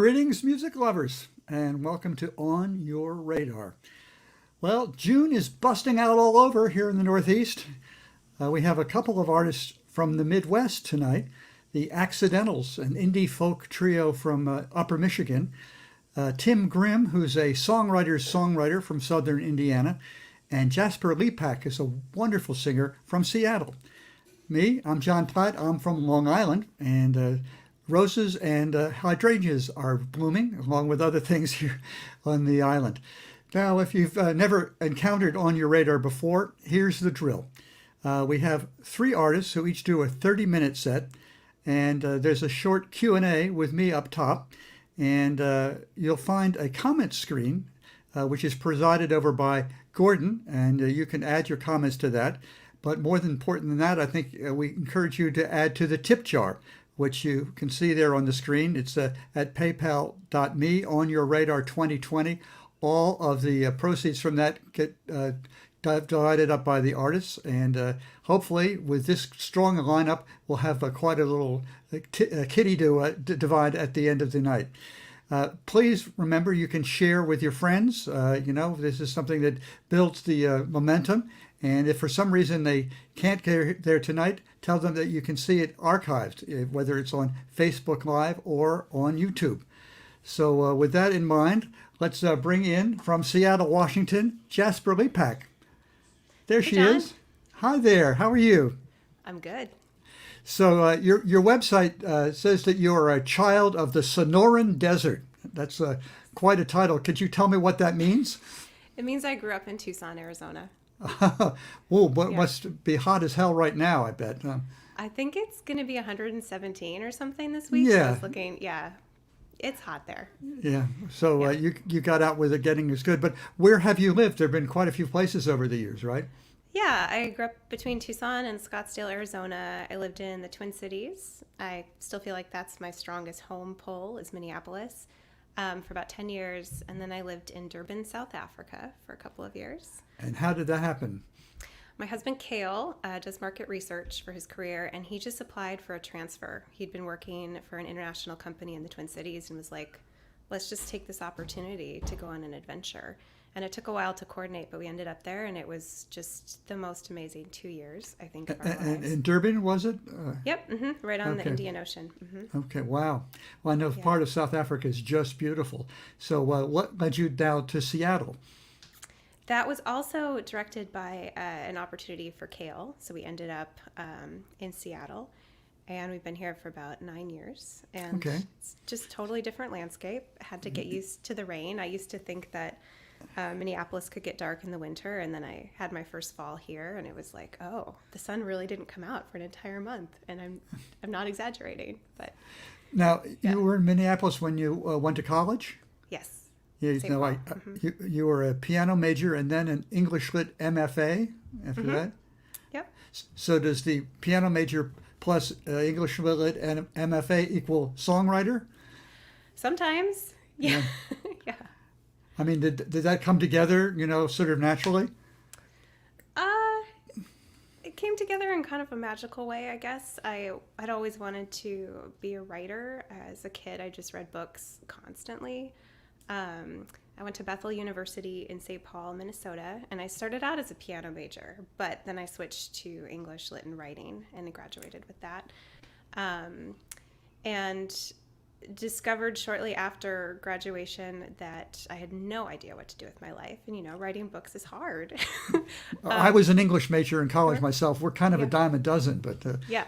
Greetings, music lovers, and welcome to On Your Radar. Well, June is busting out all over here in the Northeast. We have a couple of artists from the Midwest tonight. The Accidentals, an indie folk trio from Upper Michigan. Tim Grimm, who's a songwriter from southern Indiana. And Jaspar Lepak is a wonderful singer from Seattle. Me, I'm John Platt. I'm from Long Island, and roses and hydrangeas are blooming, along with other things here on the island. Now, if you've never encountered On Your Radar before, here's the drill. We have three artists who each do a 30-minute set, and there's a short Q&A with me up top, and you'll find a comment screen, which is presided over by Gordon, and you can add your comments to that. But more than important than that, I think we encourage you to add to the tip jar, which you can see there on the screen. It's at paypal.me on your radar 2020. All of the proceeds from that get divided up by the artists, and hopefully with this strong a lineup, we'll have quite a little kitty to divide at the end of the night. Please remember you can share with your friends. This is something that builds the momentum. And if for some reason they can't get there tonight, tell them that you can see it archived, whether it's on Facebook Live or on YouTube. So with that in mind, let's bring in from Seattle, Washington, Jaspar Lepak. There she John. is. Hi there. How are you? I'm good. So your website says that you're a child of the Sonoran Desert. That's quite a title. Could you tell me what that means? It means I grew up in Tucson, Arizona. Oh, but it Yeah. must be hot as hell right now, I bet. I think it's going to be 117 or something this week. So I Yeah. was looking, it's hot there. Yeah. So Yeah. you got out with it getting as good. But where have you lived? There have been quite a few places over the years, right? Yeah, I grew up between Tucson and Scottsdale, Arizona. I lived in the Twin Cities. I still feel like that's my strongest home pull is Minneapolis for about 10 years. And then I lived in Durban, South Africa for a couple of years. And how did that happen? My husband, Kale, does market research for his career, and he just applied for a transfer. He'd been working for an international company in the Twin Cities and was like, let's just take this opportunity to go on an adventure. And it took a while to coordinate, but we ended up there, and it was just the most amazing 2 years, I think, of our And lives. in Durban, was it? Yep, right on the Okay. Indian Ocean. Okay, wow. Well, I know Yeah. part of South Africa is just beautiful. So what led you down to Seattle? That was also directed by an opportunity for Kale, so we ended up in Seattle. And we've been here for about 9 years. And Okay. it's just totally different landscape. I had to get used to the rain. I used to think that Minneapolis could get dark in the winter. And then I had my first fall here. And it was like, oh, the sun really didn't come out for an entire month. And I'm not exaggerating. But Now, Yeah. you were in Minneapolis when you went to college? yes. Yeah, St. no, Paul. you were a piano major and then an English Lit MFA after that? Yep. So does the piano major plus English Lit and MFA equal songwriter? Sometimes. Yeah. Yeah. I mean, did that come together, sort of naturally? Uh, it came together in kind of a magical way, I guess. I'd always wanted to be a writer. As a kid, I just read books constantly. I went to Bethel University in St. Paul, Minnesota, and I started out as a piano major, but then I switched to English Lit and Writing and I graduated with that. And discovered shortly after graduation that I had no idea what to do with my life. And, writing books is hard. I was an English major in college myself. We're kind of a Yeah. dime a dozen, but Yeah.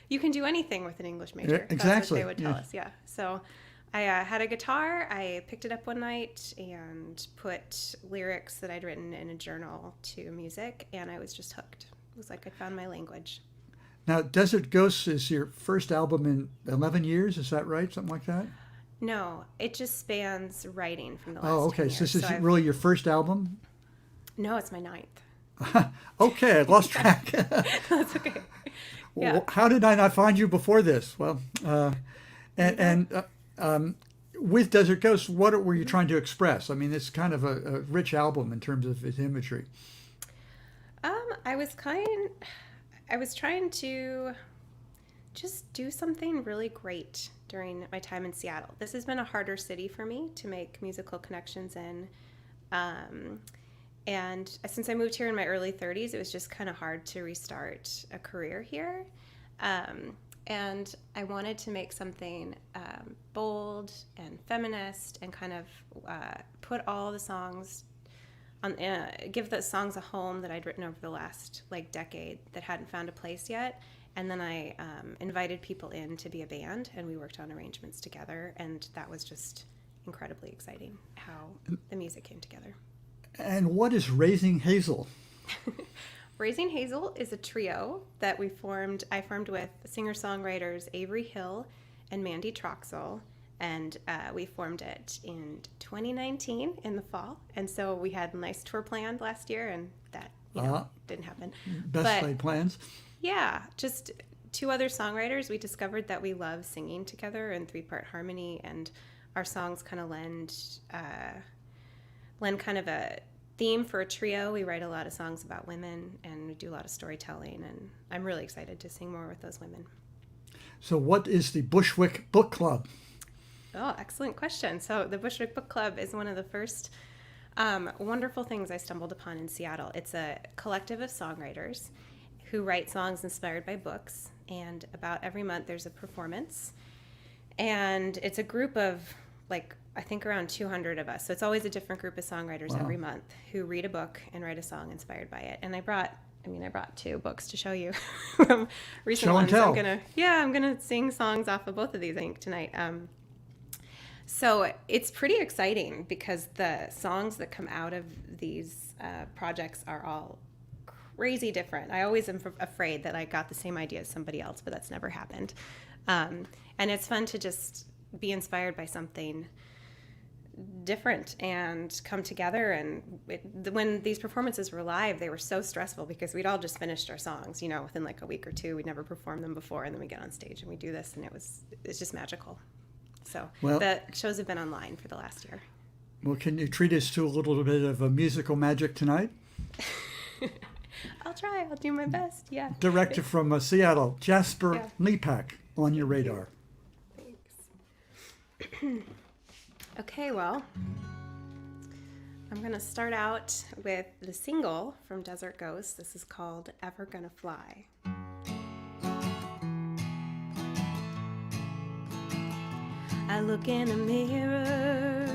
You can do anything with an English major. Yeah, exactly, That's what they would tell yeah. us, yeah. So I had a guitar. I picked it up one night and put lyrics that I'd written in a journal to music, and I was just hooked. It was like I found my language. now Desert Ghosts is your first album in 11 years, is that right? Something like that? No, it just spans writing from the last Oh, 10 okay. So years. this is I've- really your first album? No, it's my ninth. Okay, I lost track. That's okay. Yeah. Well, how did I not find you before this? Well, with Desert Ghosts, what were you trying to express? I mean, it's kind of a rich album in terms of its imagery. I was trying to just do something really great during my time in Seattle. This has been a harder city for me to make musical connections in. And since I moved here in my early 30s, it was just kind of hard to restart a career here. And I wanted to make something bold and feminist and kind of put all the songs on, give the songs a home that I'd written over the last decade that hadn't found a place yet. And then I invited people in to be a band, and we worked on arrangements together, and that was just incredibly exciting how the music came together. And what is Raising Hazel? Raising Hazel is a trio that I formed with singer-songwriters Avery Hill and Mandy Troxel, and we formed it in 2019 in the fall. And so we had a nice tour planned last year, and that didn't happen. Best laid plans. Yeah, just two other songwriters. We discovered that we love singing together in 3-part harmony, and our songs kind of lend kind of a theme for a trio. We write a lot of songs about women, and we do a lot of storytelling, and I'm really excited to sing more with those women. So what is the Bushwick Book Club? Oh, excellent question. So the Bushwick Book Club is one of the first wonderful things I stumbled upon in Seattle. It's a collective of songwriters who write songs inspired by books, and about every month there's a performance. And it's a group of I think around 200 of us. So it's always a different group of songwriters every month who read a book and write a song inspired by it. And I brought 2 books to show you from recent Show ones. and tell. I'm gonna sing songs off of both of these, I think, tonight. So it's pretty exciting because the songs that come out of these projects are all crazy different. I always am afraid that I got the same idea as somebody else, but that's never happened. And it's fun to just be inspired by something different and come together. And when these performances were live, they were so stressful because we'd all just finished our songs, within a week or two. We'd never performed them before, and then we get on stage and we do this, and it's just magical. So the shows have been online for the last year. Well, can you treat us to a little bit of a musical magic tonight? I'll try. I'll do my best. Yeah. Director from Seattle, Jaspar Lepak, on your radar. Thanks. Okay, well, I'm going to start out with the single from Desert Ghost. This is called Ever Gonna Fly. I look in a mirror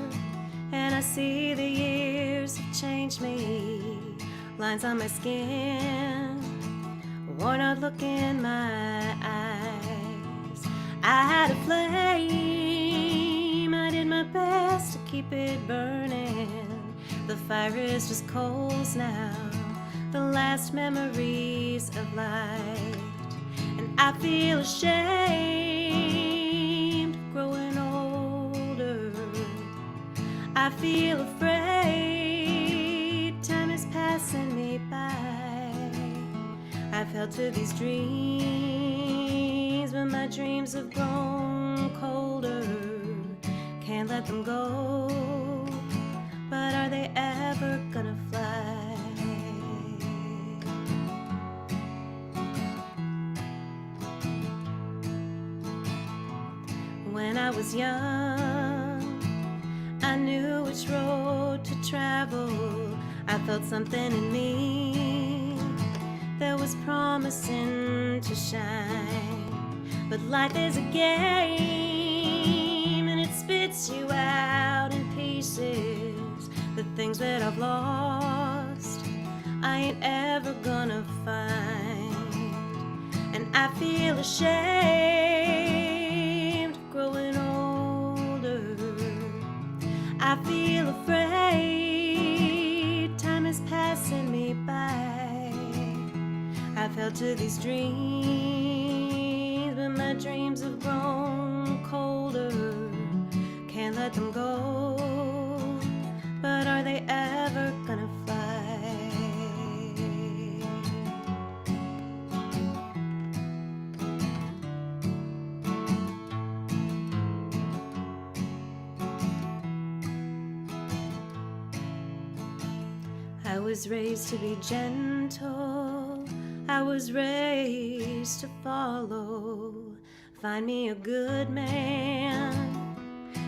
and I see the years have changed me. Lines on my skin, worn out look in my eyes. I had a flame, I did my best to keep it burning. The fire is just coals now, the last memories of light. And I feel ashamed of growing older. I feel afraid, time is passing me by. I've held to these dreams, but my dreams have grown colder. Can't let them go, but are they ever gonna fly? When I was young, I knew which road to travel. I felt something in me that was promising to shine. But life is a game, and it spits you out in pieces. The things that I've lost, I ain't ever gonna find. And I feel ashamed of growing older. I feel afraid, time is passing me by. I've held to these dreams, but my dreams have grown colder. Can't let them go, but are they ever gonna fly? I was raised to be gentle, I was raised to follow. Find me a good man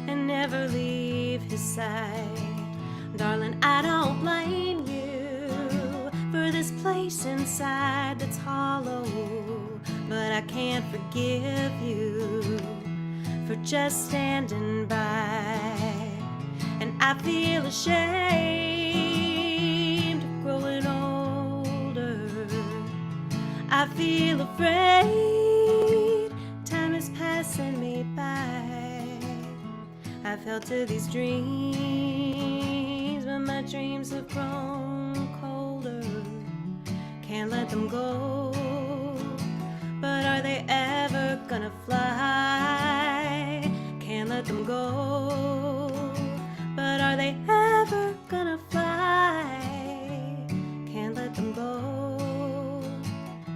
and never leave his side. Darling, I don't blame you for this place inside that's hollow, but I can't forgive you for just standing by. And I feel ashamed of growing older. I feel afraid time is passing me by. I fell to these dreams, but my dreams have grown colder. Can't let them go, but are they ever gonna fly? Can't let them go, but are they ever gonna fly? Can't let them go,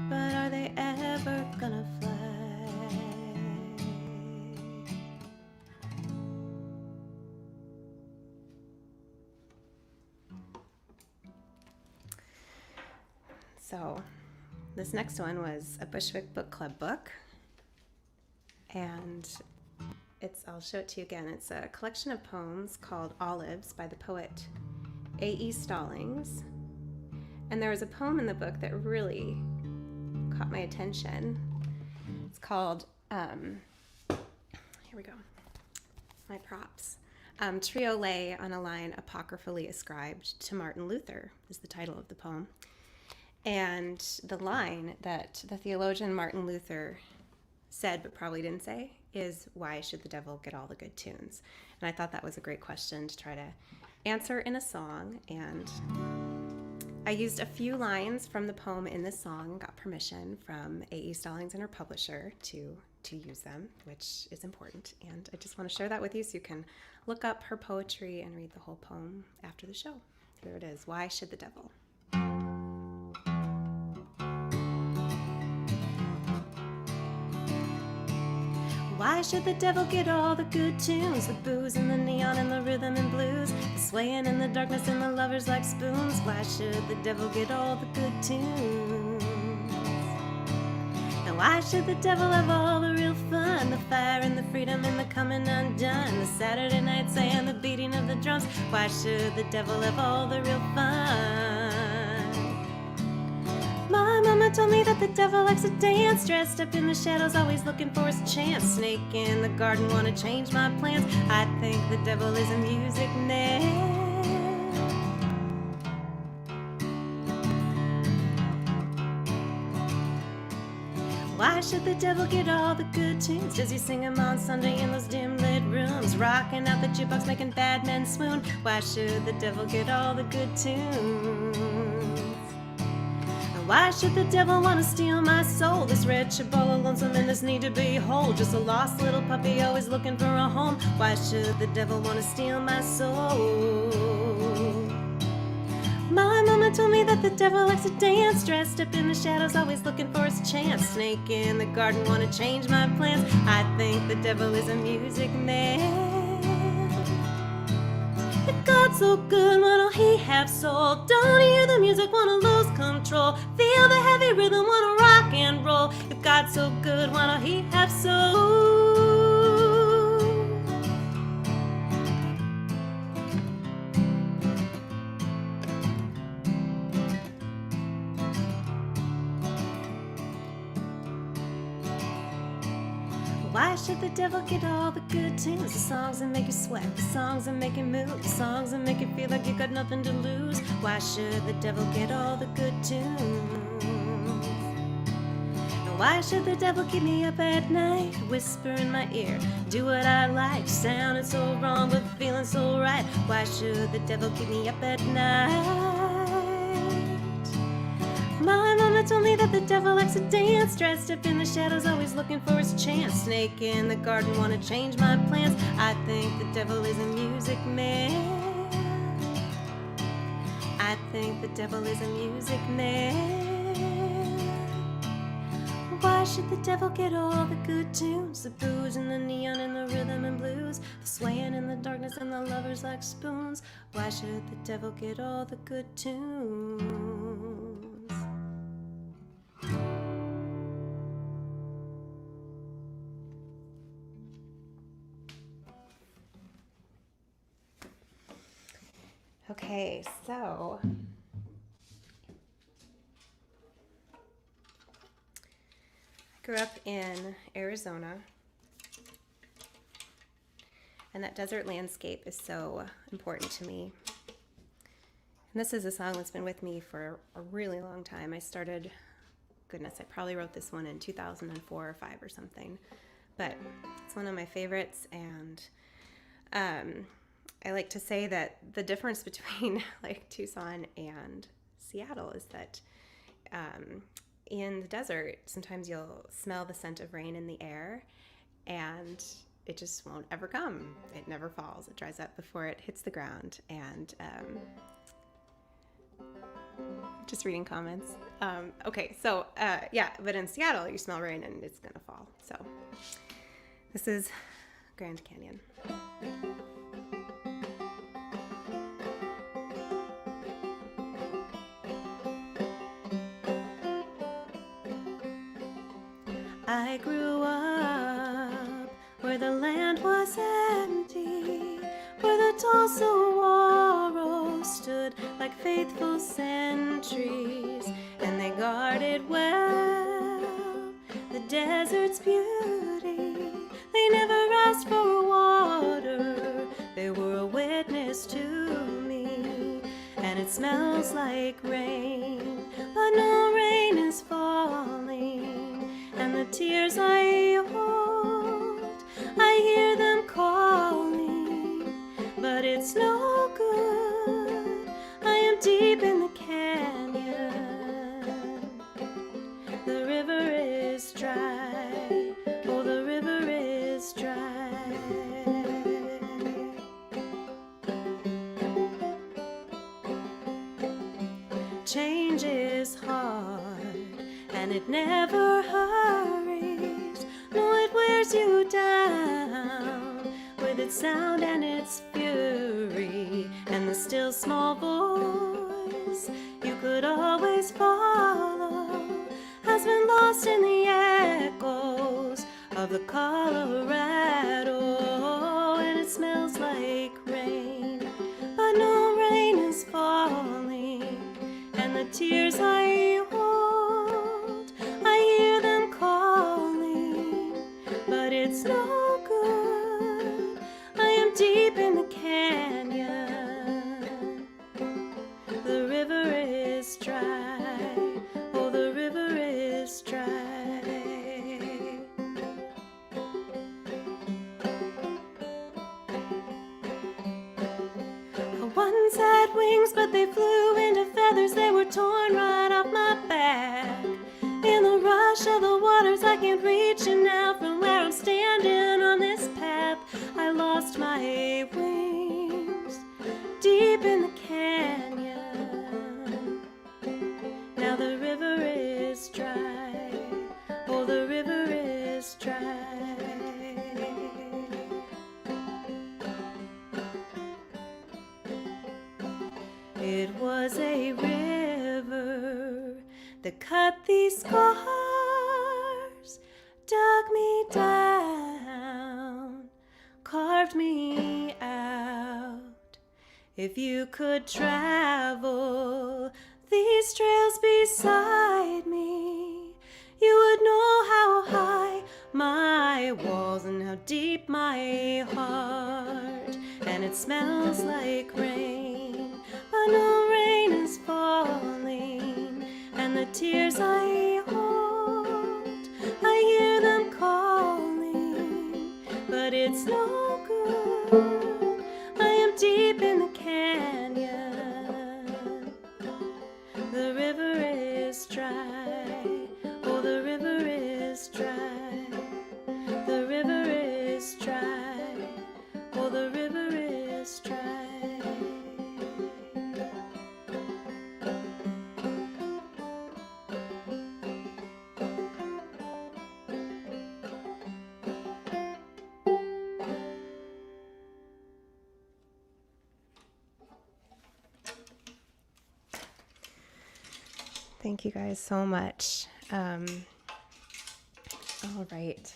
but are they ever gonna fly? So, this next one was a Bushwick Book Club book, and I'll show it to you again. It's a collection of poems called Olives by the poet A.E. Stallings. And there was a poem in the book that really caught my attention. It's called, here we go, my props. Triolet on a line apocryphally ascribed to Martin Luther is the title of the poem. And the line that the theologian Martin Luther said but probably didn't say is, why should the devil get all the good tunes? And I thought that was a great question to try to answer in a song. And I used a few lines from the poem in this song, got permission from A.E. Stallings and her publisher to use them, which is important. And I just want to share that with you so you can look up her poetry and read the whole poem after the show. Here it is, Why Should the Devil? Why should the devil get all the good tunes? The booze and the neon and the rhythm and blues, the swaying in the darkness and the lovers like spoons. Why should the devil get all the good tunes? And why should the devil have all the real fun? The fire and the freedom and the coming undone, the Saturday nights and the beating of the drums. Why should the devil have all the real fun? My mama told me that the devil likes to dance, dressed up in the shadows, always looking for his chance. Snake in the garden, wanna change my plans. I think the devil is a music man. Why should the devil get all the good tunes? Does he sing them on Sunday in those dim lit rooms, rocking out the jukebox, making bad men swoon? Why should the devil get all the good tunes? Why should the devil want to steal my soul? This wretched all lonesome and this need to be whole, just a lost little puppy always looking for a home. Why should the devil want to steal my soul? My mama told me that the devil likes to dance, dressed up in the shadows, always looking for his chance. Snake in the garden, wanna change my plans. I think the devil is a music man. If God's so good, why don't he have soul? Don't hear the music, wanna lose control. Feel the heavy rhythm, wanna rock and roll. If God's so good, why don't he have soul? Why should the devil get all the good tunes? The songs that make you sweat, the songs that make you move, the songs that make you feel like you got nothing to lose. Why should the devil get all the good tunes? And why should the devil keep me up at night, whisper in my ear, do what I like, sounding so wrong but feeling so right? Why should the devil keep me up at night? My mama told me that the devil likes to dance, dressed up in the shadows, always looking for his chance. Snake in the garden, wanna change my plans. I think the devil is a music man. I think the devil is a music man. Why should the devil get all the good tunes? The booze and the neon and the rhythm and blues, the swaying in the darkness and the lovers like spoons. Why should the devil get all the good tunes? Okay, so I grew up in Arizona, and that desert landscape is so important to me. And this is a song that's been with me for a really long time. I probably wrote this one in 2004 or 5 or something. But it's one of my favorites, and I like to say that the difference between like Tucson and Seattle is that in the desert, sometimes you'll smell the scent of rain in the air, and it just won't ever come. It never falls. It dries up before it hits the ground. And just reading comments. Okay, so yeah, but in Seattle, you smell rain and it's gonna fall. So this is Grand Canyon. I grew up where the land was empty, where the tall saguaro stood like faithful sentries, and they guarded well the desert's beauty. They never asked for water, they were a witness to me, and it smells like rain, but no rain is falling, and the tears I hold, I hear them calling, but it's no good. I am deep in the canyon. The river is dry. Oh, the river is dry. Change is hard, and it never hurries. No, it wears you down with its sound and its fury, and the still small voice you could always follow has been lost in the echoes of the Colorado, and it smells like rain, but no rain is falling, and the tears I hold, I hear them calling, but it's no good. I am deep in the canyon. The river is dry. Oh, the river is dry. I once had wings, but they flew into feathers. They were torn right off my back. In the rush of the waters, I can't reach you now. From where I'm standing on this path, I lost my wings deep in the canyon. Now the river is dry. Oh, the river is dry. It was a river that cut these scars, dug me down, carved me out. If you could travel these trails beside me, you would know how high my walls and how deep my heart. And it smells like rain, but no rain is falling, and the tears I hold, I hear them calling, but it's no good. I am deep in the canyon. The river is dry. Oh, the river is dry. The river is dry. Oh, the river is dry. Thank you guys so much. All right.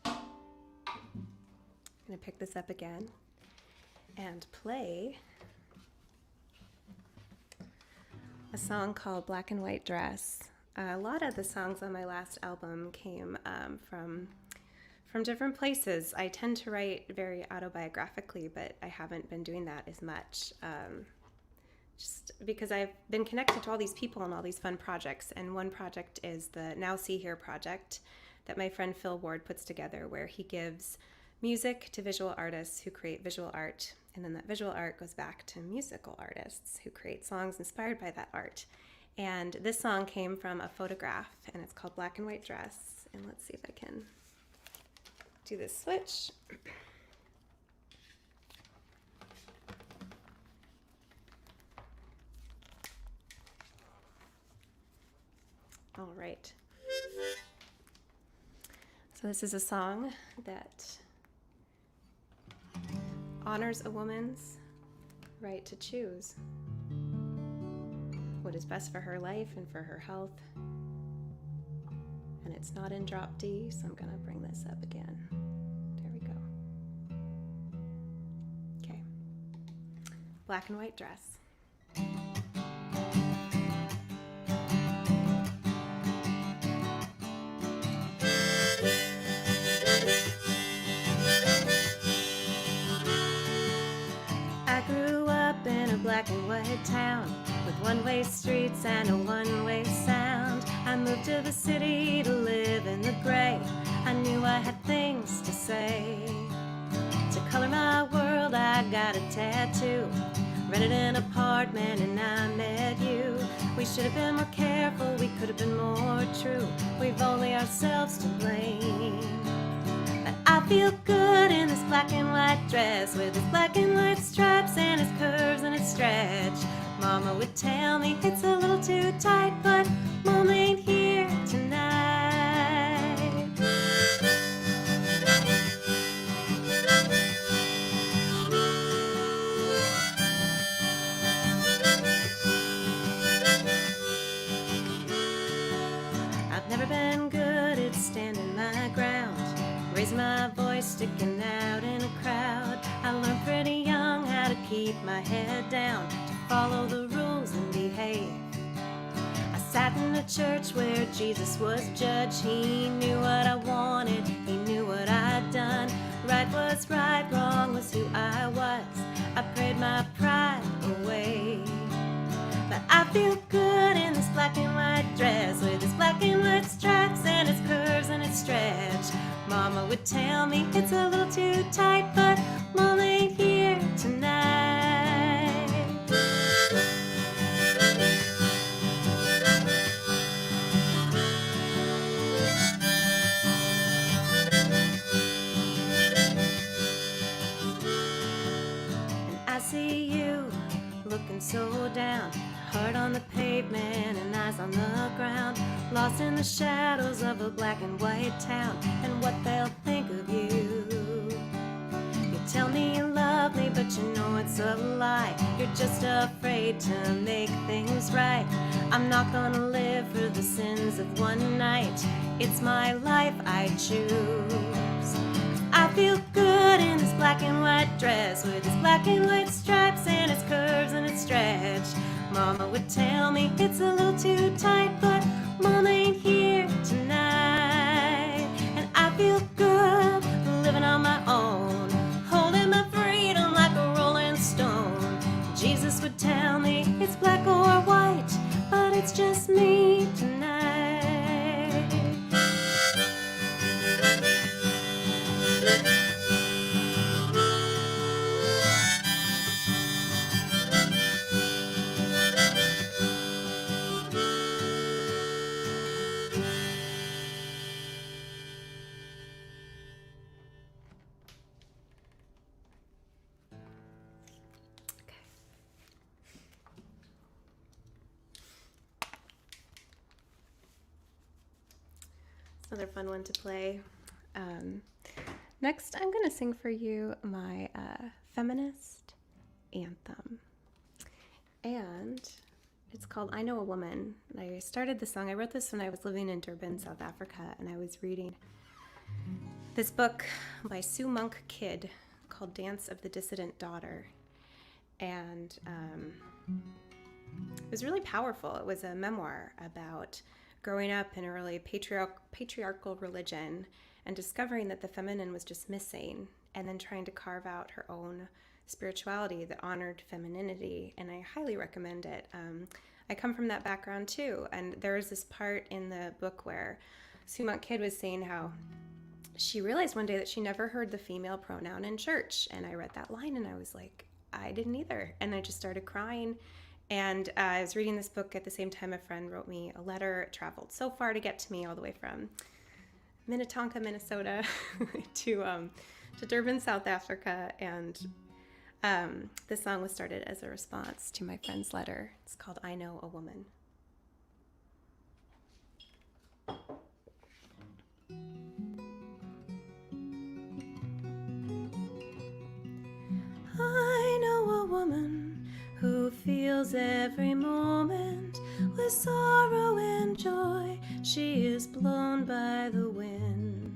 I'm going to pick this up again and play a song called Black and White Dress. A lot of the songs on my last album came from different places. I tend to write very autobiographically, but I haven't been doing that as much. Just because I've been connected to all these people and all these fun projects. And one project is the Now See Here project that my friend Phil Ward puts together, where he gives music to visual artists who create visual art, and then that visual art goes back to musical artists who create songs inspired by that art. And this song came from a photograph, and it's called Black and White Dress. And let's see if I can do this switch. All right. So this is a song that honors a woman's right to choose what is best for her life and for her health. And it's not in drop D, so I'm going to bring this up again. There we go. Okay. Black and White Dress. Black and white town with one-way streets and a one-way sound. I moved to the city to live in the gray. I knew I had things to say. To color my world, I got a tattoo. Rented an apartment and I met you. We should have been more careful, we could have been more true. We've only ourselves to blame. But I feel good in this black and white dress with its black and white stripes and its curves and its stretch. Mama would tell me it's a little too tight, but Mom ain't here tonight. I've never been good at standing my ground, raising my voice, sticking out in a crowd. I learned pretty young how to keep my head down, to follow the rules and behave. I sat in a church where Jesus was judge. He knew what I wanted, he knew what I'd done. Right was right, wrong was who I was. I prayed my pride away. But I feel good in this black and white dress with its black and white stripes and its curves and its stretch. Mama would tell me it's a little too tight, but Mom ain't here tonight. And I see you looking so down, heart on the pavement and eyes on the ground, lost in the shadows of a black and white town and what they'll think of you. You tell me you love me, but you know it's a lie. You're just afraid to make things right. I'm not gonna live for the sins of one night. It's my life I choose. I feel good in this black and white dress with its black and white stripes and its curves and its stretch. Mama would tell me it's a little too tight, but Mom ain't here tonight. And I feel good living on my own, holding my freedom like a rolling stone. Jesus would tell me it's black or white, but it's just me tonight. Another fun one to play. Next, I'm going to sing for you my feminist anthem. And it's called I Know a Woman. I started the song, I wrote this when I was living in Durban, South Africa, and I was reading this book by Sue Monk Kidd called Dance of the Dissident Daughter. And was really powerful. It was a memoir about growing up in a really patriarchal religion and discovering that the feminine was just missing, and then trying to carve out her own spirituality that honored femininity. And I highly recommend it. I come from that background too, and there was this part in the book where Sumant Kid was saying how she realized one day that she never heard the female pronoun in church. And I read that line and I was like, I didn't either. And I just started crying. And I was reading this book at the same time a friend wrote me a letter. It traveled so far to get to me, all the way from Minnetonka, Minnesota to Durban, South Africa. And this song was started as a response to my friend's letter. It's called I Know a Woman. I know a woman who feels every moment with sorrow and joy. She is blown by the wind.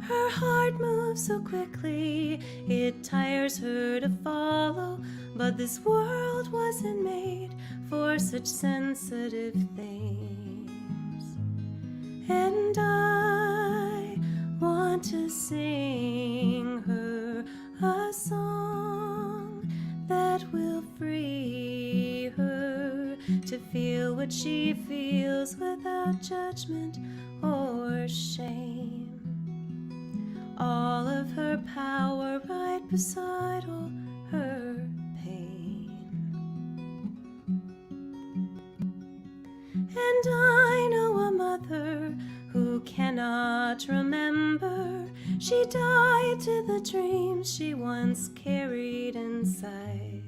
Her heart moves so quickly, it tires her to follow. But this world wasn't made for such sensitive things. And I want to sing her a song that will free her to feel what she feels without judgment or shame. All of her power right beside all her pain. And I know a mother who cannot remember. She died to the dreams she once carried inside.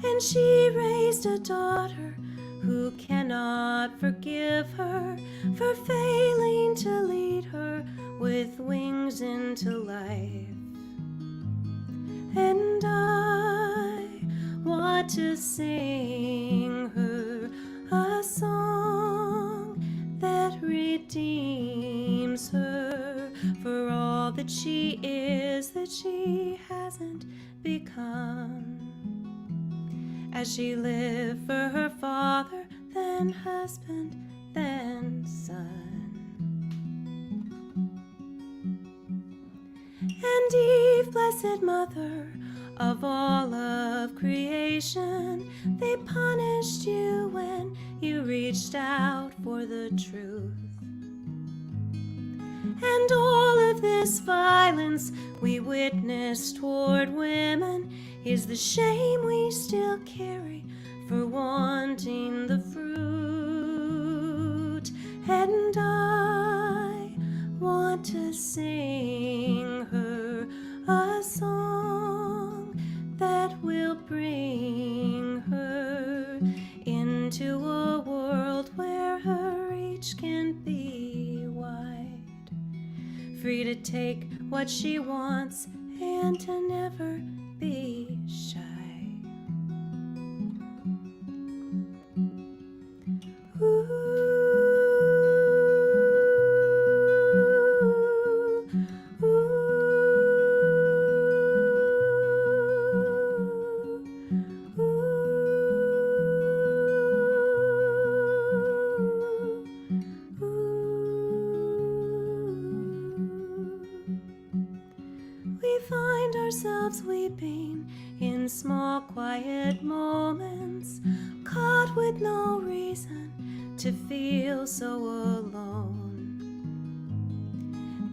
And she raised a daughter who cannot forgive her for failing to lead her with wings into life. And I want to sing her a song that redeems her for all that she is, that she hasn't become. As she lived for her father, then husband, then son. And Eve, blessed mother of all of creation, they punished you when you reached out for the truth. And all of this violence we witness toward women is the shame we still carry for wanting the fruit. And I want to sing her a song that will bring her into a world where her reach can be wide, free to take what she wants and to never be shy. We find ourselves weeping in small quiet moments, caught with no reason to feel so alone.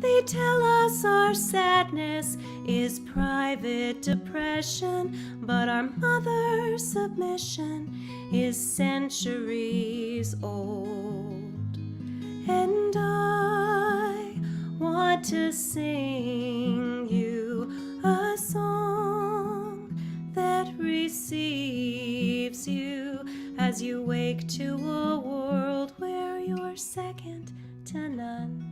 They tell us our sadness is private depression, but our mother's submission is centuries old. And I want to sing you a song that receives you as you wake to a world where you're second to none,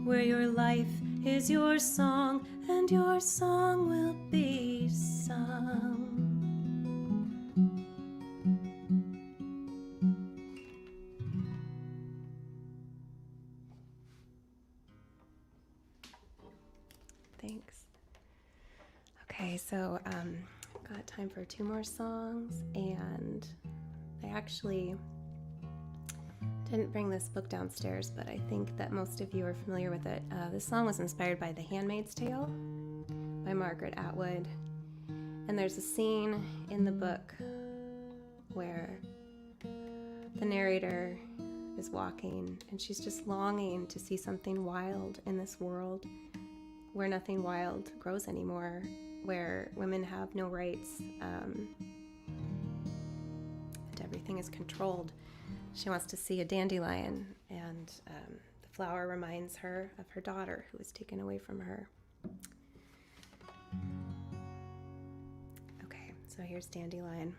where your life is your song and your song will be sung. Thanks. Okay, so got time for 2 more songs, and I actually didn't bring this book downstairs, but I think that most of you are familiar with it. This song was inspired by The Handmaid's Tale by Margaret Atwood, and there's a scene in the book where the narrator is walking, and she's just longing to see something wild in this world where nothing wild grows anymore, where women have no rights, and everything is controlled. She wants to see a dandelion, and the flower reminds her of her daughter who was taken away from her. Okay, so here's Dandelion.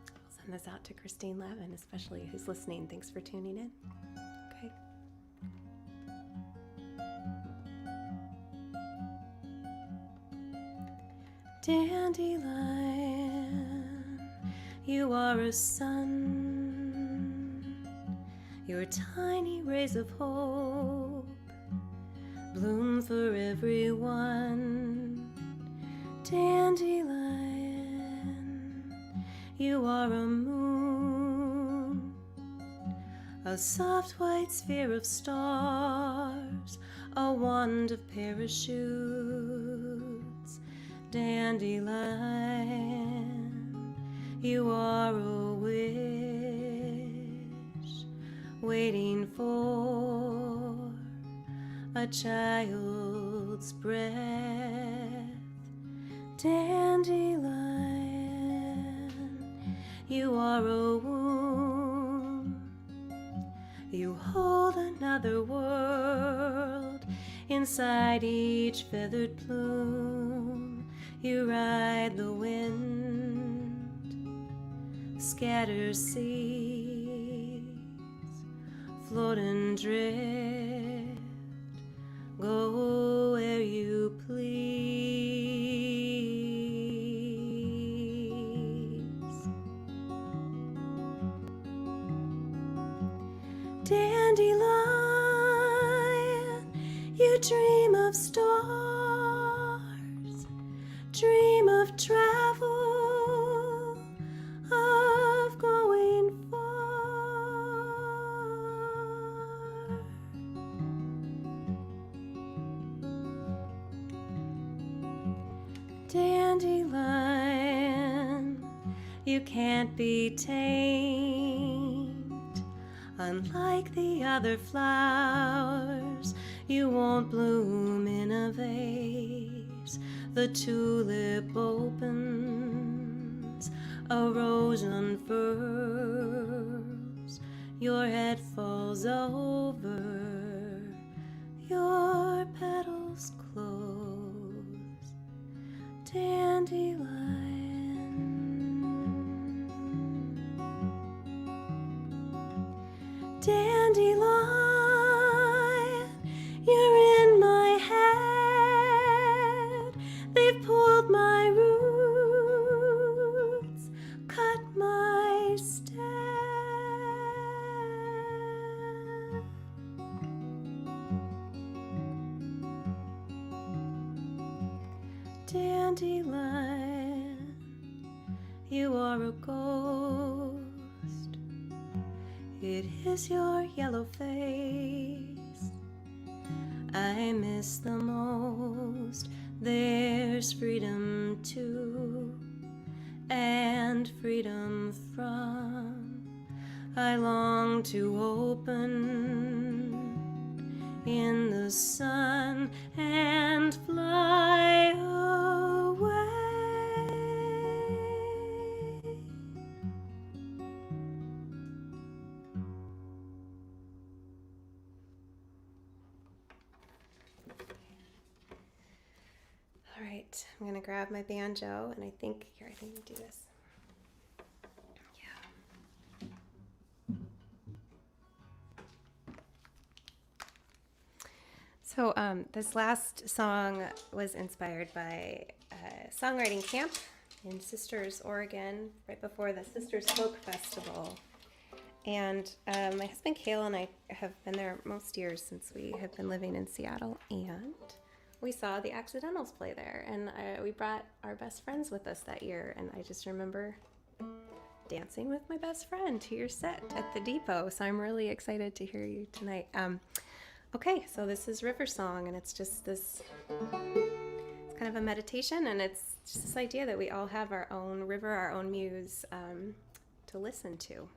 I'll send this out to Christine Lavin, especially, who's listening. Thanks for tuning in. Okay. Dandelion, you are a sun. Your tiny rays of hope bloom for everyone. Dandelion, you are a moon, a soft white sphere of stars, a wand of parachutes. Dandelion, you are a wish waiting for a child's breath. Dandelion, you are a womb. You hold another world inside each feathered plume. You ride the wind, scatter seeds, float and drift, go where you please. Dandelion, you dream of stars, dream of travel, of going far. Dandelion, you can't be tamed. Unlike the other flowers, you won't bloom in a vase. The tulip opens, a rose unfurls, your head falls over, your petals close. Dandelion, dandelion, you're in my head. They've pulled my roots, cut my stem. Dandelion, you are a ghost. It is your yellow face I miss the most. There's freedom too, and freedom from. I long to open in the sun and fly away. All right, I'm gonna grab my banjo, and I think we do this. So this last song was inspired by a songwriting camp in Sisters, Oregon, right before the Sisters Folk Festival. And my husband Cale and I have been there most years since we have been living in Seattle. And we saw the Accidentals play there, and we brought our best friends with us that year. And I just remember dancing with my best friend to your set at the Depot. So I'm really excited to hear you tonight. Okay, so this is River Song, and it's just this. It's kind of a meditation, and it's just this idea that we all have our own river, our own muse to listen to.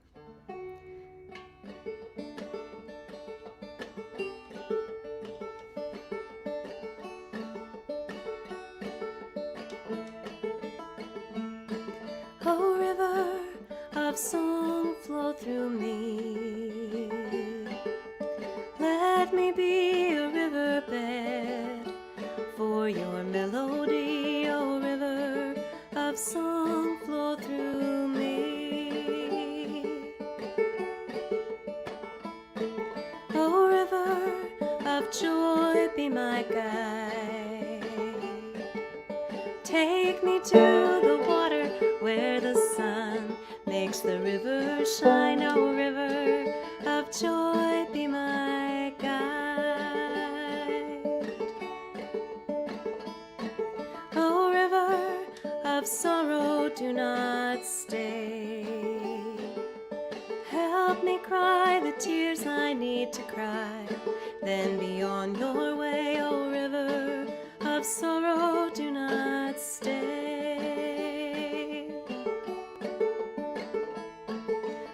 Oh, river of song, flow through me. Let me be a riverbed for your melody. Oh, river of song, flow through me. Oh, river of joy, be my guide. Take me to the water where the sun makes the river shine. Oh, river of joy, be my guide. Oh, river of sorrow, do not stay. Help me cry the tears I need to cry, then be on your way. Oh, river of sorrow, do not stay.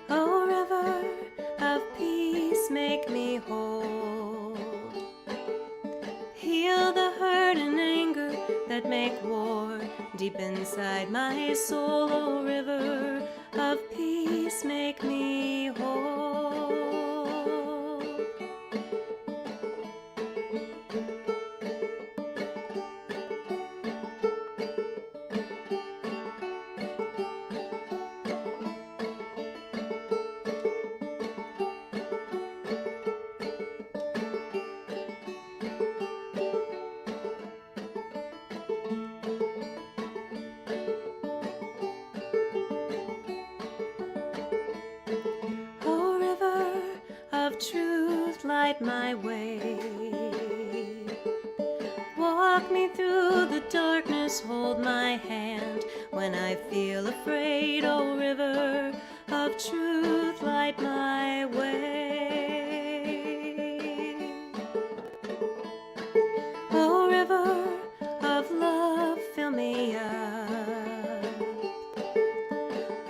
Oh, river of peace, make me whole. Heal the hurt and anger that make war deep inside my soul. Oh, river of peace, make me whole. Oh, river of truth, light my way. Walk me through the darkness, hold my hand when I feel afraid. Oh, river of truth, light my way. Oh, river of love, fill me up.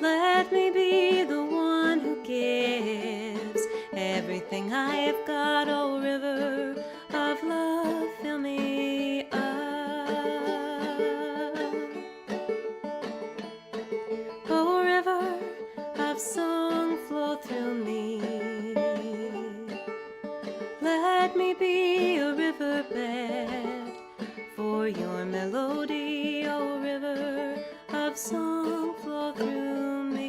Let me be the one who gives everything I have got. Oh, river of love, fill me up. Oh, river of song, flow through me. Let me be a riverbed for your melody. Oh, river of song, flow through me.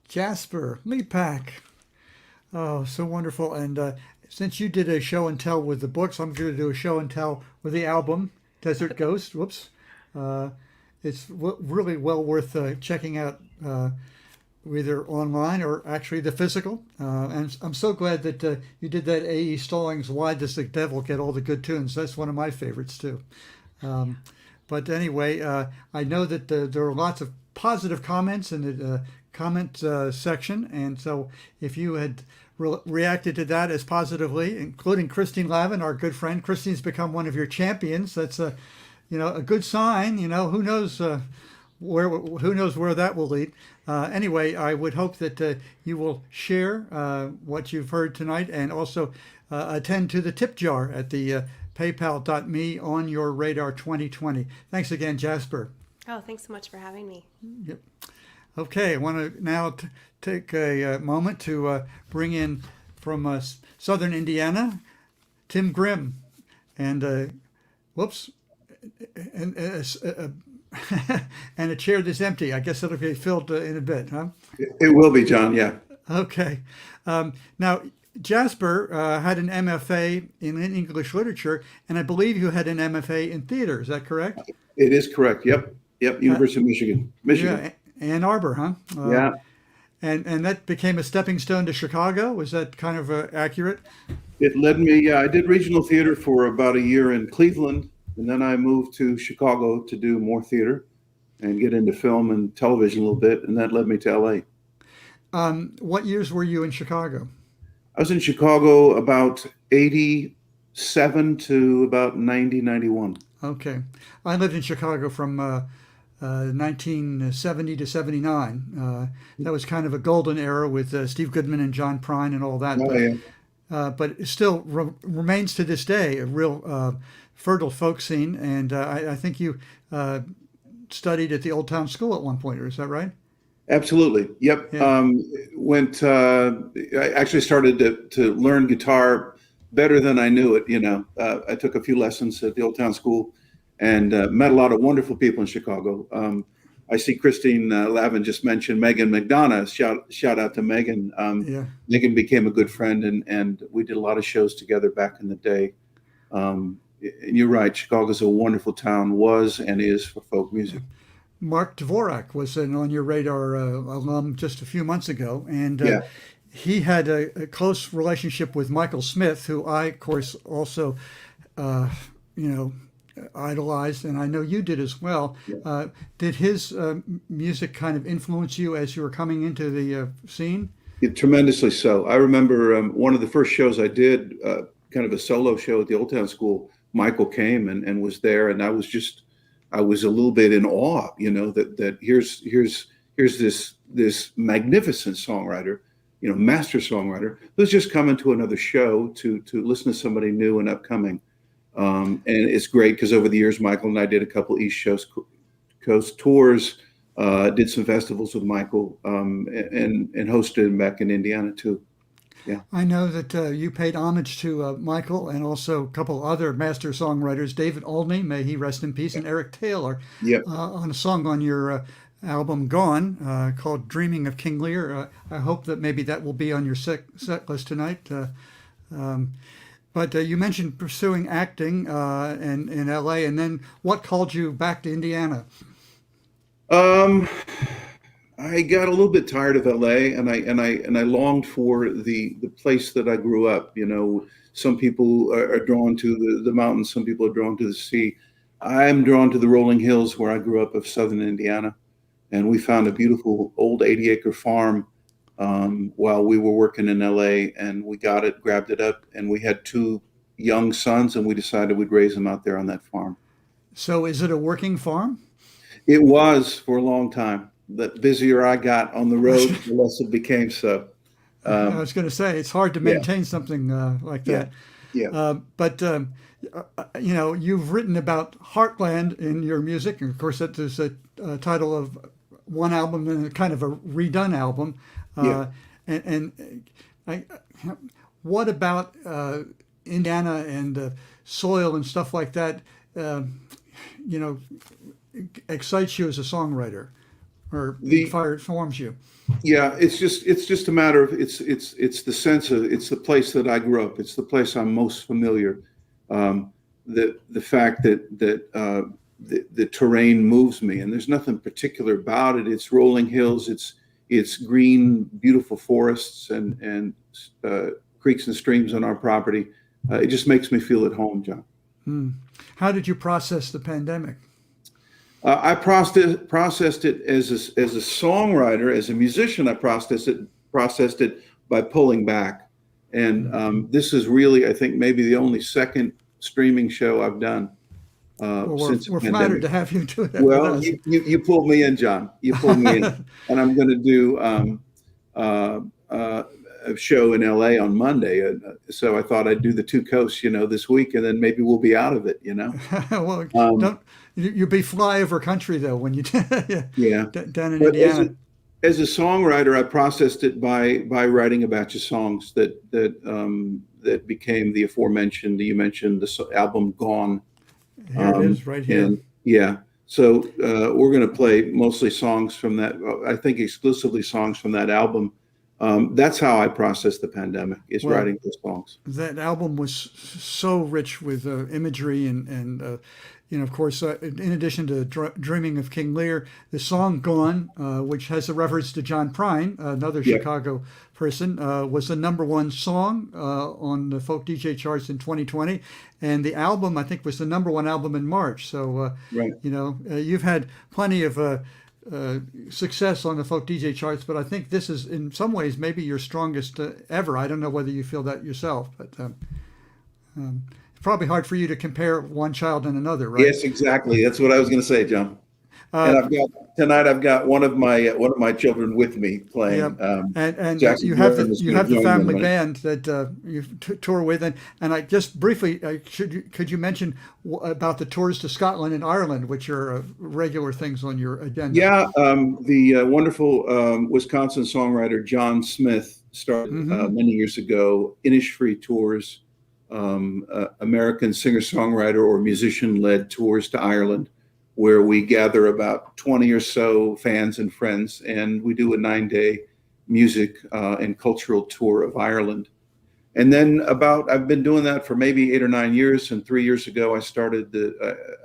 Jaspar, Lepak. Oh, so wonderful. And since you did a show and tell with the books, I'm going to do a show and tell with the album, Desert Ghost. Whoops. It's really well worth checking out either online or actually the physical. And I'm so glad that you did that A.E. Stallings' Why Does the Devil Get All the Good Tunes? That's one of my favorites, too. But anyway, I know that there are lots of positive comments in the comment section. And so if you had reacted to that as positively, including Christine Lavin, our good friend. Christine's become one of your champions. That's a good sign. Who knows where that will lead. Anyway, I would hope that you will share what you've heard tonight and also attend to the tip jar at the paypal.me on your radar 2020. Thanks again, Jaspar. Oh, thanks so much for having me. Yep. Okay, I want to now take a moment to bring in from southern Indiana, Tim Grimm, and whoops, and and a chair that's empty. I guess it'll be filled in a bit, huh? It will be, John. Yeah. Okay. Now, Jaspar had an MFA in English literature, and I believe you had an MFA in theater. Is that correct? It is correct. Yep. University of Michigan. Yeah, Ann Arbor, huh? Yeah. And that became a stepping stone to Chicago. Was that kind of accurate? It led me, yeah, I did regional theater for about a year in Cleveland, and then I moved to Chicago to do more theater and get into film and television a little bit, and that led me to LA. What years were you in Chicago? I was in Chicago about 87 to about 90, 91. Okay. I lived in Chicago from 1970 to 79. That was kind of a golden era with Steve Goodman and John Prine and all that. Oh, yeah. But it still remains to this day a real fertile folk scene. And I think you studied at the Old Town School at one point, or is that right? Absolutely. Yep. Yeah. I actually started to learn guitar better than I knew it. I took a few lessons at the Old Town School and met a lot of wonderful people in Chicago. I see Christine Lavin just mentioned Megan McDonough. Shout out to Megan. Yeah. Megan became a good friend, and we did a lot of shows together back in the day. And you're right, Chicago's a wonderful town, was and is for folk music. Mark Dvorak was an On Your Radar alum just a few months ago, and Yeah. he had a close relationship with Michael Smith, who I, of course, also, you know, idolized, and I know you did as well. Did his music kind of influence you as you were coming into the scene? Yeah, tremendously so. I remember one of the first shows I did, kind of a solo show at the Old Town School. Michael came and was there, and I was a little bit in awe, that here's this magnificent songwriter, master songwriter who's just coming to another show to listen to somebody new and upcoming. And it's great because over the years, Michael and I did a couple East Coast tours, did some festivals with Michael, and hosted him back in Indiana too. Yeah. I know that you paid homage to Michael and also a couple other master songwriters, David Olney, may he rest in peace, and Eric Taylor, Yep. on a song on your album Gone called Dreaming of King Lear. I hope that maybe that will be on your set list tonight. But you mentioned pursuing acting in LA, and then what called you back to Indiana? Um, I got a little bit tired of LA, and I longed for the place that I grew up. Some people are drawn to the mountains, some people are drawn to the sea. I'm drawn to the rolling hills where I grew up of southern Indiana, and we found a beautiful old 80-acre farm while we were working in LA, and we got it, grabbed it up, and we had two young sons, and we decided we'd raise them out there on that farm. So is it a working farm? It was for a long time. The busier I got on the road, the less it became so. I was going to say it's hard to Yeah. maintain something like Yeah. that. Yeah. But you've written about Heartland in your music, and of course that is a title of one album and a kind of a redone album. Yeah. And I, what about Indiana and soil and stuff like that? Excites you as a songwriter, or forms you? Yeah, it's just a matter of it's the sense of it's the place that I grew up. It's the place I'm most familiar. The fact that the terrain moves me, and there's nothing particular about it. It's rolling hills. It's green, beautiful forests and creeks and streams on our property. It just makes me feel at home, John. How did you process the pandemic? I processed it as a songwriter, as a musician. I processed it by pulling back, and this is really, I think, maybe the only second streaming show I've done since the We're pandemic. flattered to have you do that. Well, with us. you pulled me in, John. You pulled me in, and I'm going to do a show in LA on Monday. So I thought I'd do the two coasts, this week, and then maybe we'll be out of it. Well, don't you be flyover country though when you Yeah. down in But Indiana. as a songwriter, I processed it by writing a batch of songs that became the aforementioned. You mentioned the album Gone. Here it is, right here. And yeah, so we're going to play mostly songs from that. I think exclusively songs from that album. That's how I processed the pandemic, is Well, writing those songs. That album was so rich with imagery and of course, in addition to Dreaming of King Lear, the song Gone, which has a reference to John Prine, another Yeah. Chicago person, was the number one song on the folk DJ charts in 2020. And the album, I think, was the number one album in March. So, Right. you've had plenty of success on the folk DJ charts, but I think this is, in some ways, maybe your strongest ever. I don't know whether you feel that yourself, but it's probably hard for you to compare one child and another, right? Yes, exactly. That's what I was going to say, John. And I've got one of my children with me playing. Yeah, and Jackson you have Grimm the is you gonna have the join them, family right? band that you tour with, and I just briefly could you mention about the tours to Scotland and Ireland, which are regular things on your agenda? Yeah, the wonderful Wisconsin songwriter John Smith started many years ago Innisfree Tours, American singer-songwriter or musician-led tours to Ireland, where we gather about 20 or so fans and friends, and we do a 9-day music and cultural tour of Ireland. And then I've been doing that for maybe 8 or 9 years, and 3 years ago I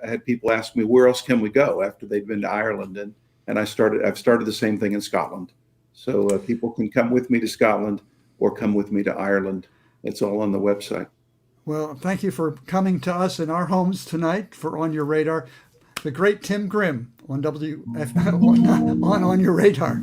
had people ask me, where else can we go after they've been to Ireland? And I've started the same thing in Scotland. So people can come with me to Scotland or come with me to Ireland. It's all on the website. Well, thank you for coming to us in our homes tonight for On Your Radar. The great Tim Grimm on on Your Radar.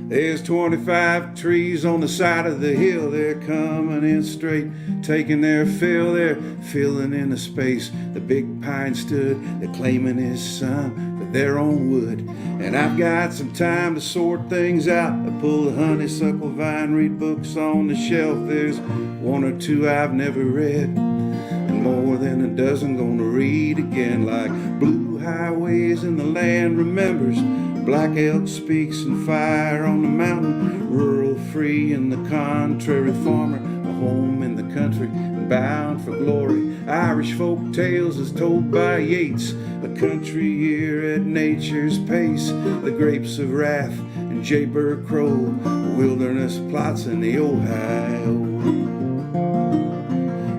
There's 25 trees on the side of the hill. They're coming in straight, taking their fill. They're filling in the space. The big pine stood, they're claiming his son for their own wood. And I've got some time to sort things out. I pull the honeysuckle vine, read books on the shelf. There's one or two I've never read, and more than a dozen gonna read again, like Blue Highways and the Land Remembers, Black Elk Speaks and Fire on the Mountain, Rural Free and the Contrary Farmer, A Home in the Country and Bound for Glory, Irish Folk Tales as told by Yeats, A Country Year at Nature's Pace, The Grapes of Wrath and Jaybird Crow, Wilderness Plots in the Ohio.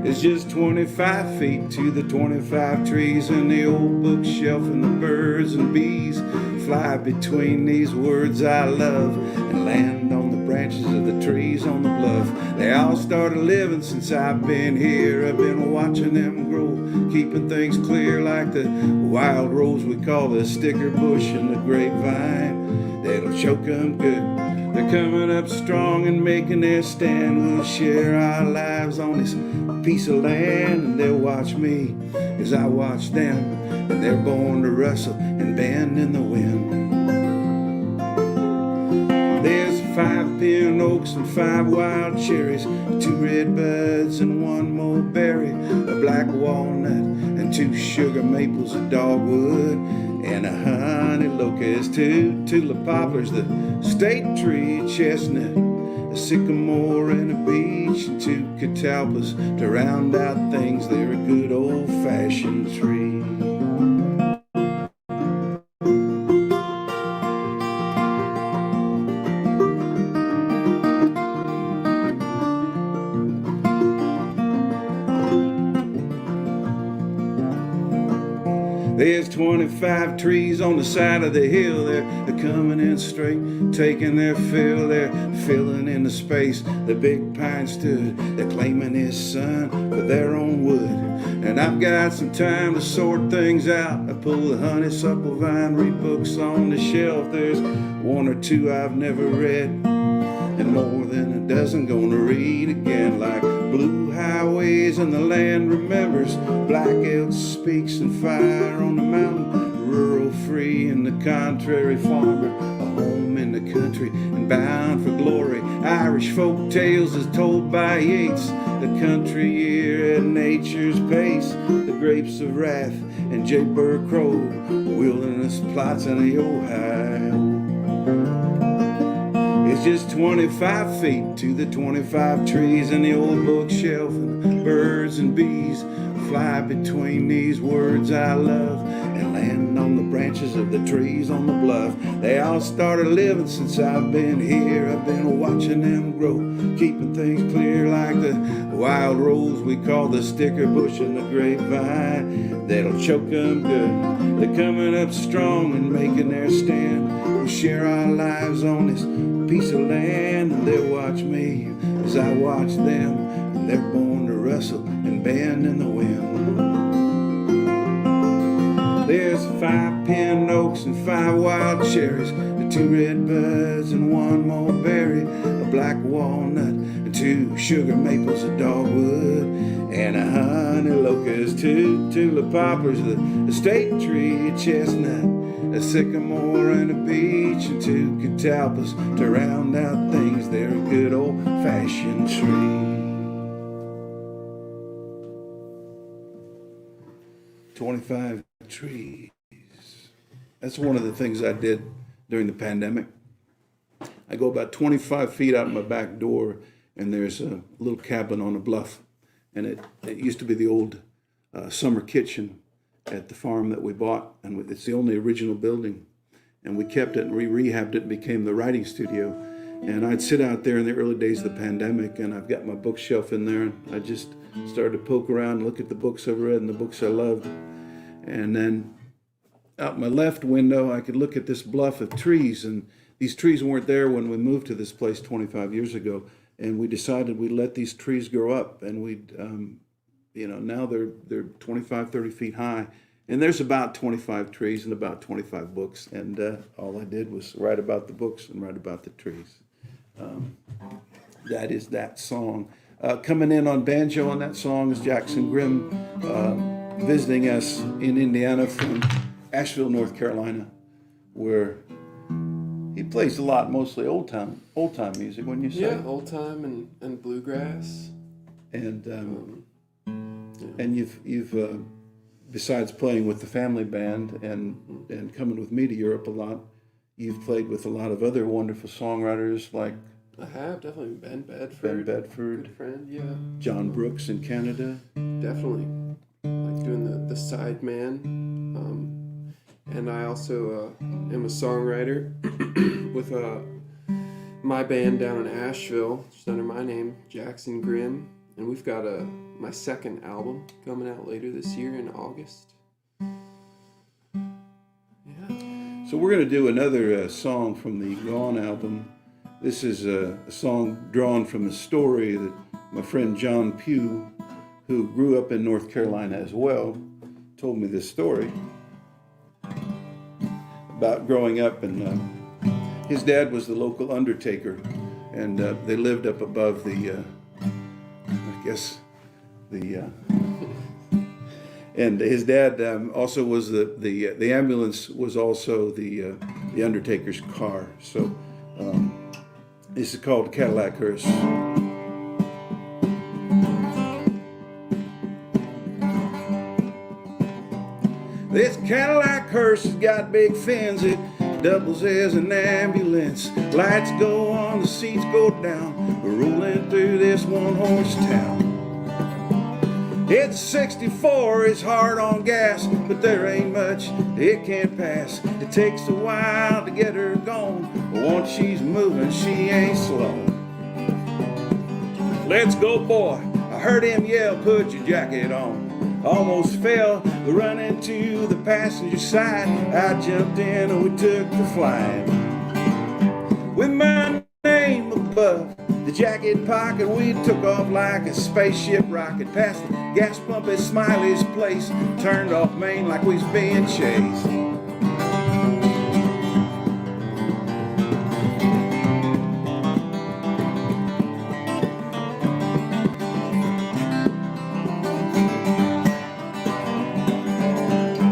It's just 25 feet to the 25 trees and the old bookshelf, and the birds and bees fly between these words I love and land on the branches of the trees on the bluff. They all started living since I've been here. I've been watching them grow, keeping things clear like the wild rose we call the sticker bush and the grapevine. That'll choke them good. They're coming up strong and making their stand. We'll share our lives on this piece of land, and they'll watch me as I watch them, and they're born to rustle and bend in the wind. There's 5 pin oaks and 5 wild cherries, 2 red buds and 1 mulberry, a black walnut and 2 sugar maples, a dogwood and a honey locust, 2 tulip poplars, the state tree chestnut, a sycamore and a beech, and 2 catalpas to round out things. They're a good old-fashioned tree. There's 25 trees on the side of the hill. They're coming in straight, taking their fill. They're filling in the space. The big pine stood, they're claiming his son for their own wood. And I've got some time to sort things out. I pull the honeysuckle vine, read books on the shelf. There's 1 or 2 I've never read, and more than a dozen gonna read again, like Blue Highways and the Land Remembers, Black Elk Speaks and Fire on the Mountain, Rural Free and the Contrary Farmer, A Home in the Country and Bound for Glory, Irish Folk Tales as told by Yeats, The Country Year at Nature's Pace, The Grapes of Wrath and Jaybird Crow, Wilderness Plots in the Ohio. It's just 25 feet to the 25 trees and the old bookshelf, and birds and bees fly between these words I love and land sitting on the branches of the trees on the bluff. They all started living since I've been here. I've been watching them grow, keeping things clear like the wild rose we call the sticker bush and the grapevine. That'll choke them good. They're coming up strong and making their stand. We share our lives on this piece of land, and they'll watch me as I watch them. And they're born to wrestle and bend in the wind. There's 5 pin oaks and 5 wild cherries, 2 red buds and 1 mulberry, a black walnut and 2 sugar maples, a dogwood and a honey locust, 2 tulip poplars, a state tree, a chestnut, a sycamore and a beech, and 2 catalpas to round out things. They're a good old-fashioned tree. 25 trees. That's one of the things I did during the pandemic. I go about 25 feet out my back door, and there's a little cabin on a bluff. And it used to be the old summer kitchen at the farm that we bought. And it's the only original building. And we kept it and rehabbed it and became the writing studio. And I'd sit out there in the early days of the pandemic, and I've got my bookshelf in there, and I just started to poke around and look at the books I've read and the books I loved. And then out my left window, I could look at this bluff of trees, and these trees weren't there when we moved to this place 25 years ago. And we decided we'd let these trees grow up, and we'd, now they're 25, 30 feet high. And there's about 25 trees and about 25 books. And all I did was write about the books and write about the trees. That is that song. Coming in on banjo on that song is Jackson Grimm, visiting us in Indiana from Asheville, North Carolina, where he plays a lot, mostly old time music, wouldn't you say? Yeah, old time and bluegrass. And you've besides playing with the family band and coming with me to Europe a lot, you've played with a lot of other wonderful songwriters like I have definitely Ben Bedford. Good friend, yeah. John Brooks in Canada. Definitely, like doing the side man. And I also am a songwriter with my band down in Asheville, just under my name, Jackson Grimm. And we've got my second album coming out later this year in August. Yeah. So we're going to do another song from the Gone album. This is a song drawn from a story that my friend John Pugh, who grew up in North Carolina as well, told me this story about growing up. And his dad was the local undertaker, and they lived up above and his dad also was the ambulance was also the undertaker's car. So this is called Cadillac Hearse. This Cadillac hearse has got big fins, it doubles as an ambulance. Lights go on, the seats go down, we're rolling through this one-horse town. It's 64, it's hard on gas, but there ain't much it can't pass. It takes a while to get her going, but once she's moving, she ain't slow. Let's go, boy, I heard him yell, put your jacket on. Almost fell, we run into the passenger side. I jumped in and we took to flying. With my name above the jacket pocket, we took off like a spaceship rocket. Past the gas pump at Smiley's place, turned off Main like we was being chased.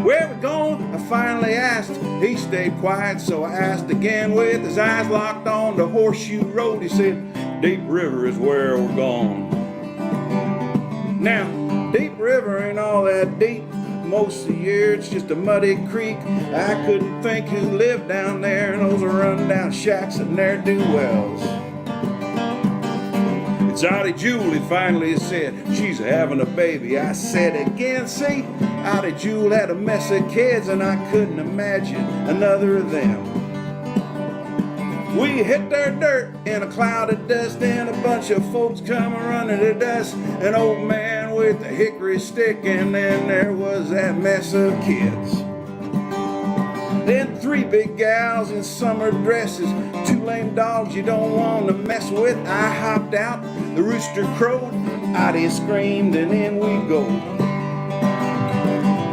Where we going? I finally asked. He stayed quiet, so I asked again with his eyes locked on the Horseshoe Road. He said, Deep River is where we're going. Now, Deep River ain't all that deep. Most of the year it's just a muddy creek. I couldn't think who lived down there in those run-down shacks and ne'er-do-wells. It's It's Auntie Julie finally said, she's having a baby. I said again, see, Auntie Julie had a mess of kids, and I couldn't imagine another of them. We hit their dirt in a cloud of dust, and a bunch of folks come running to us. An old man with a hickory stick, and then there was that mess of kids. Then 3 big gals in summer dresses, 2 lame dogs you don't want to mess with. I hopped out, the rooster crowed, Auntie screamed, and in we go.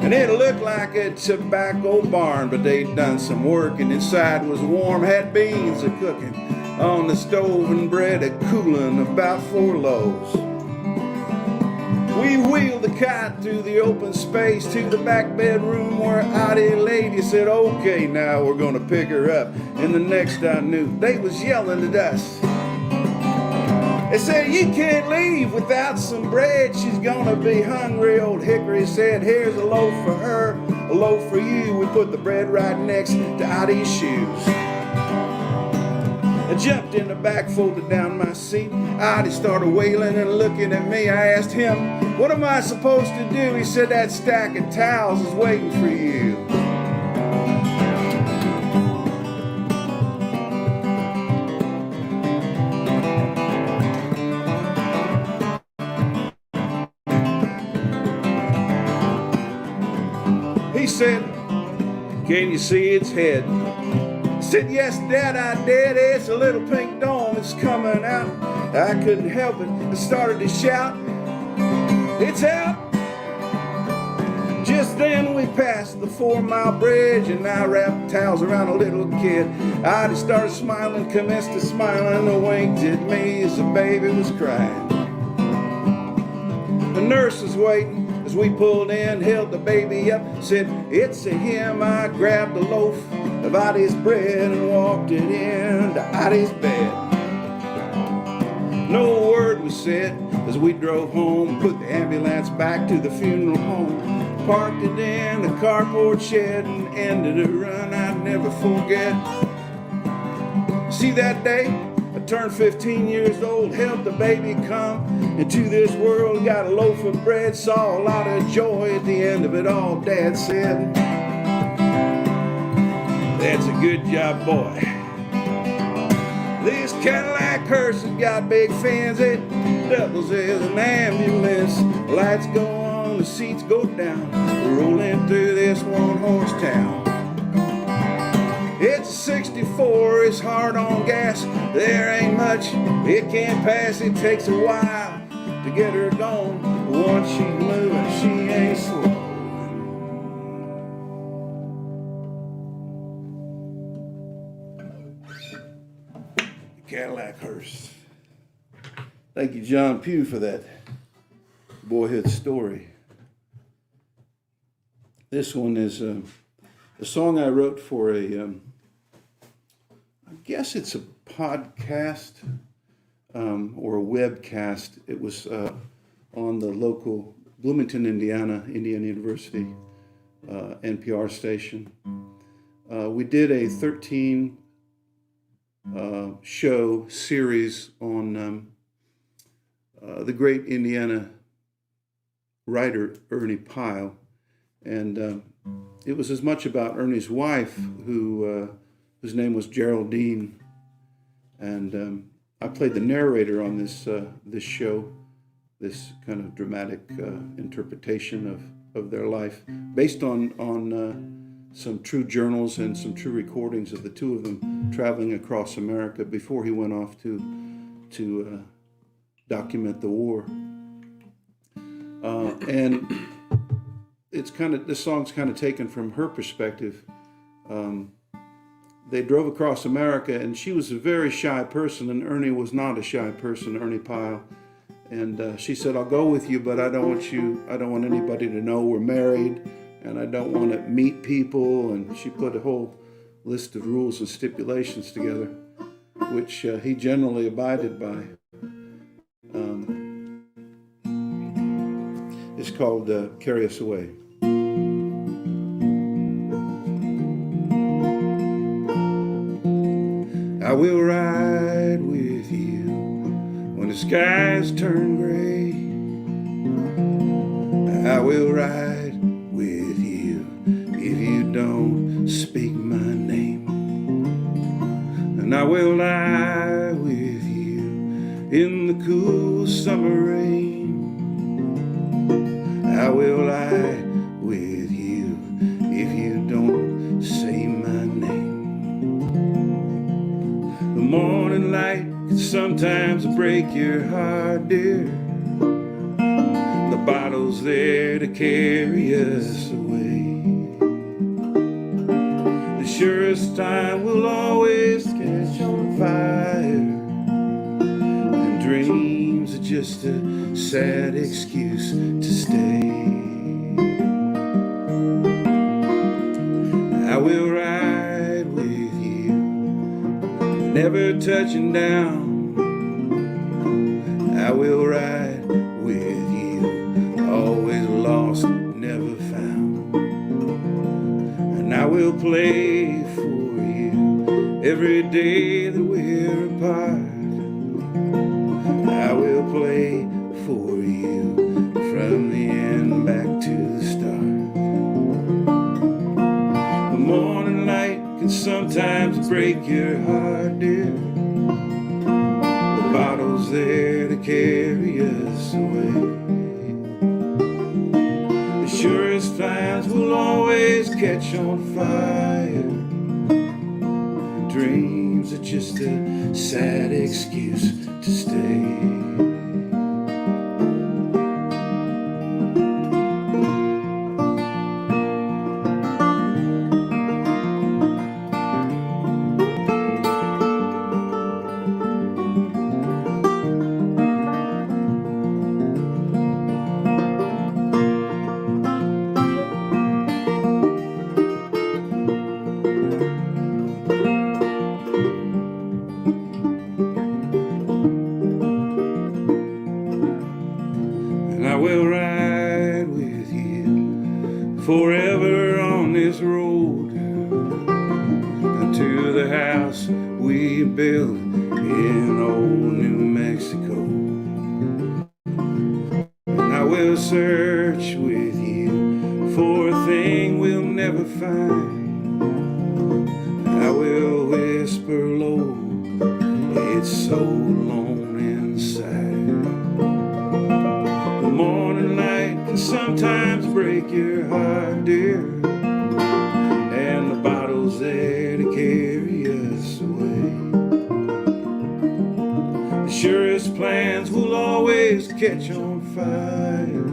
And it looked like a tobacco barn, but they'd done some work, and inside was warm. Had beans a-cooking on the stove and bread a-cooling, about 4 loaves. We wheeled the kite through the open space to the back bedroom where Auntie lady said, okay, now we're gonna pick her up. And the next I knew, they was yelling at us. They said, you can't leave without some bread. She's gonna be hungry. Old Hickory said, here's a loaf for her, a loaf for you. We put the bread right next to Auntie's shoes. I jumped in the back, folded down my seat. Auntie started wailing and looking at me. I asked him, what am I supposed to do? He said, that stack of towels is waiting for you. He said, can you see its head? I said, yes, Dad, I did. It's a little pink dome, it's coming out. I couldn't help it. I started to shout, it's out. Just then we passed the 4-mile bridge, and I wrapped towels around a little kid. I just started smiling, commenced to smiling, and winked at me as the baby was crying. The nurse was waiting as we pulled in, held the baby up, said, it's a him. I grabbed a loaf of Auntie's bread and walked it into Auntie's bed. No word was said as we drove home, put the ambulance back to the funeral home, parked it in the carport shed, and ended a run I'd never forget. See, that day I turned 15 years old, helped the baby come into this world, got a loaf of bread, saw a lot of joy at the end of it all. Dad said, that's a good job, boy. This Cadillac hearse has got big fans, it doubles as an ambulance. Lights go on, the seats go down, we're rolling through this 1-horse town. It's a 64, it's hard on gas, there ain't much it can't pass. It takes a while to get her going, but once she's moving, she ain't slow. Cadillac hearse. Thank you, John Pugh, for that boyhood story. This one is a song I wrote for I guess it's a podcast or a webcast. It was on the local Bloomington, Indiana University NPR station. We did a 13 show series on the great Indiana writer Ernie Pyle, and it was as much about Ernie's wife, whose name was Geraldine, and I played the narrator on this show, this kind of dramatic interpretation of their life, based on some true journals and some true recordings of the two of them traveling across America before he went off to document the war. And this song's kind of taken from her perspective. They drove across America, and she was a very shy person, and Ernie was not a shy person, Ernie Pyle. And she said, I'll go with you, but I don't want anybody to know we're married, and I don't want to meet people. And she put a whole list of rules and stipulations together, which he generally abided by. It's called Carry Us Away. I will ride with you when the skies turn gray, I will ride with you if you don't speak my name. And I will lie with you in the cool summer rain. I will lie with you if you don't say my name. The morning light can sometimes break your heart, dear. The bottle's there to carry us away. The surest time will always catch on fire, and dreams are just a sad excuse to stay. I will ride with you, never touching down. I will ride with you, always lost, never found. And I will play for you every day that we're apart. I will play for you from the end back to the start. The morning light can sometimes break your heart, dear. The bottle's there to carry us away. The surest times will always catch on fire. Dreams are just a sad excuse to stay. I will ride with you forever on this road to the house we built in old New Mexico. And I will search with you for a thing we'll never find. I will whisper low, it's so alone inside. The morning light can sometimes break your heart, dear, and the bottle's there to carry us away. The surest plans will always catch on fire,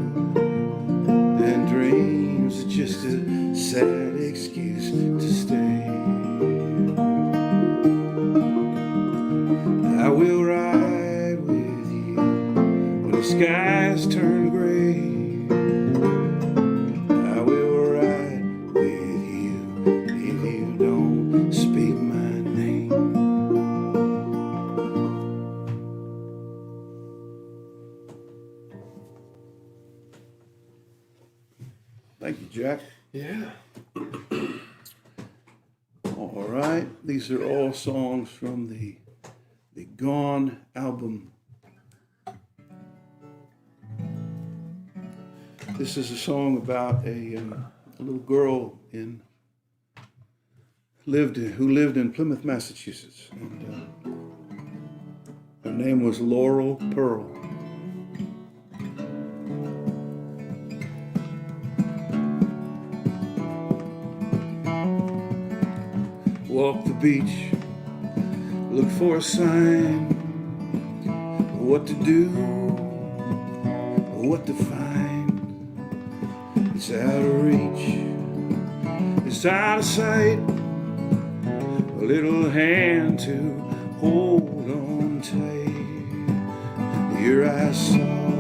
and dreams are just a sad excuse to stay. I will ride with you when the skies turn gray. I will ride with you if you don't speak my name. Thank you, Jack. Yeah. All right, these are all songs from the Gone album. This is a song about a little girl who lived in Plymouth, Massachusetts, and her name was Laurel Pearl. Walk the beach, look for a sign, what to do, what to find. It's out of reach, it's out of sight, a little hand to hold on tight. Here I saw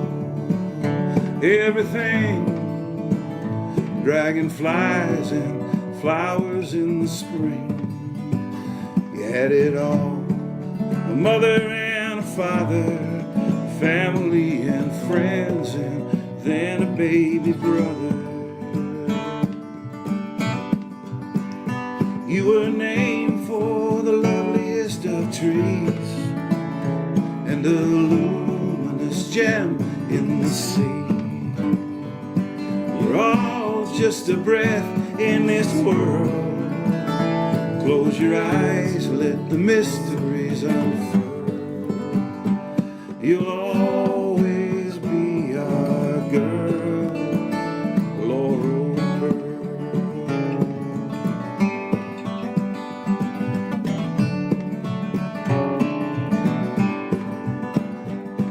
everything, dragonflies and flowers in the spring. You had it all, a mother and a father, a family and friends, and then a baby brother. You were named for the loveliest of trees and a lure gem in the sea. We're all just a breath in this world. Close your eyes, let the mysteries unfurl. You'll always be our girl, Laurel Pearl.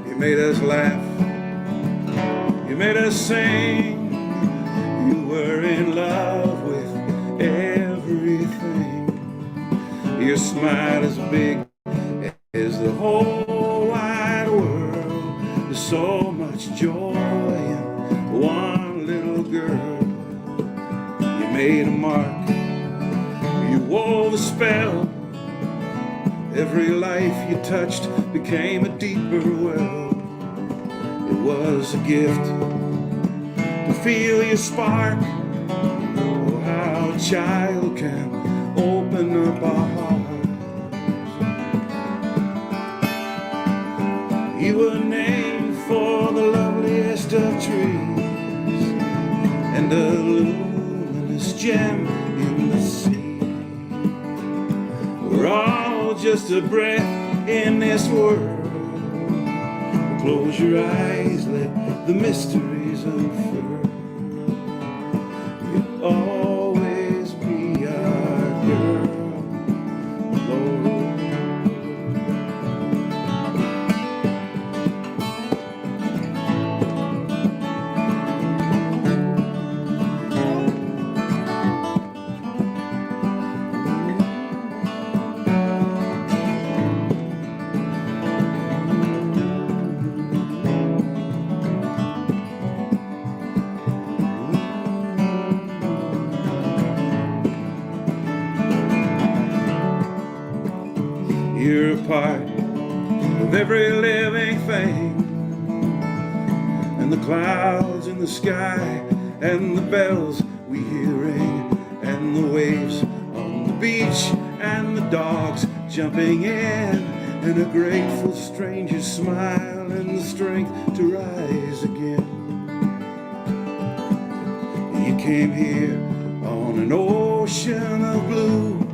You made us laugh, you made us sing. You were in love with everything. Your smile is big as the whole wide world. There's so much joy in one little girl. You made a mark, you wove a spell. Every life you touched became a deeper well. It was a gift to feel your spark. Oh, how a child can open up our hearts. You were named for the loveliest of trees and a luminous gem in the sea. We're all just a breath in this world. Close your eyes, let the mysteries unfurl. You'll always be our girl, Lord. You're a part of every living thing, and the clouds in the sky, and the bells we hear ring, and the waves on the beach, and the dogs jumping in, and a grateful stranger's smile, and the strength to rise again. You came here on an ocean of blue,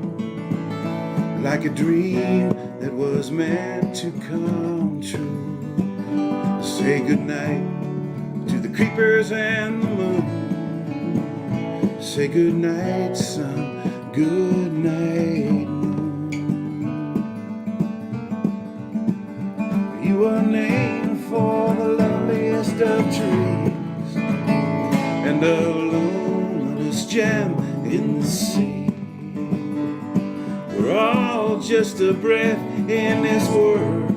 like a dream that was meant to come true. Say goodnight to the creepers and the moon. Say goodnight, sun, goodnight, moon. You were named for the loveliest of trees and a luminous gem in the sea. We're all just a breath in this world.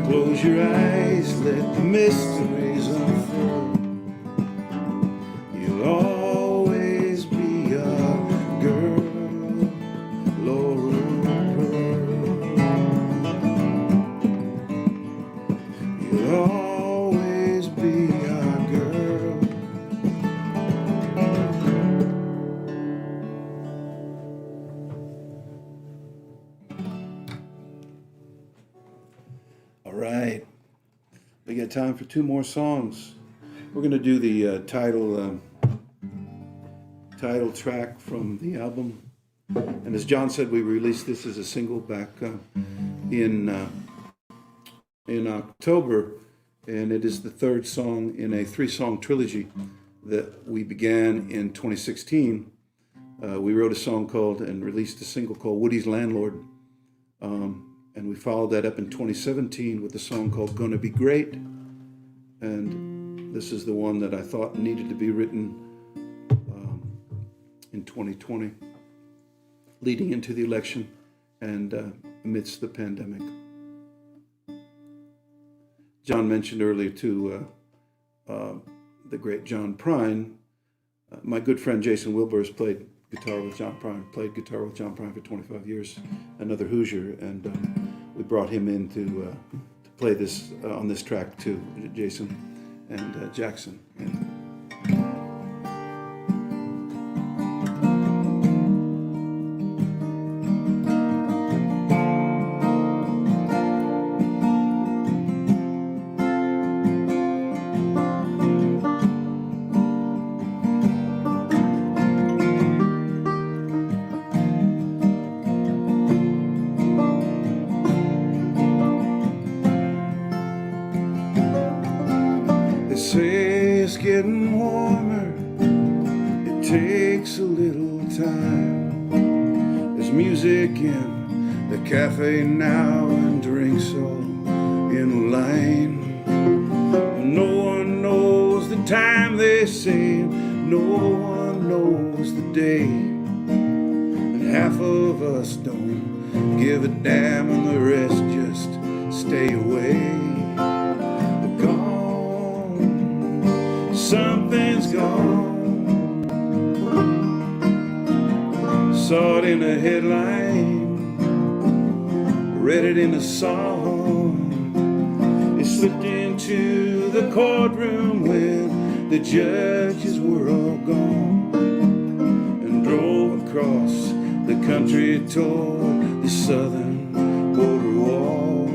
Close your eyes, let the mysteries unfurl. You'll always be our girl, Laurel Pearl. You'll always be our girl. All right, we got time for two more songs. We're going to do the title track from the album, and as John said, we released this as a single back in October, and it is the third song in a 3-song trilogy that we began in 2016. We wrote a song called and released a single called Woody's Landlord. And we followed that up in 2017 with a song called Gonna Be Great. And this is the one that I thought needed to be written in 2020, leading into the election and amidst the pandemic. John mentioned earlier too, the great John Prine. My good friend Jason Wilbur's played guitar with John Prine for 25 years, another Hoosier, and we brought him in to play this on this track too, Jason and Jackson. And getting warmer. It takes a little time. There's music in the cafe now and drinks all in line. No one knows the time, they say. No one knows the day. And half of us don't give a damn, and the rest just stay away. But gone, something's gone. Saw it in a headline, read it in a song. It slipped into the courtroom when the judges were all gone, and drove across the country toward the southern border wall.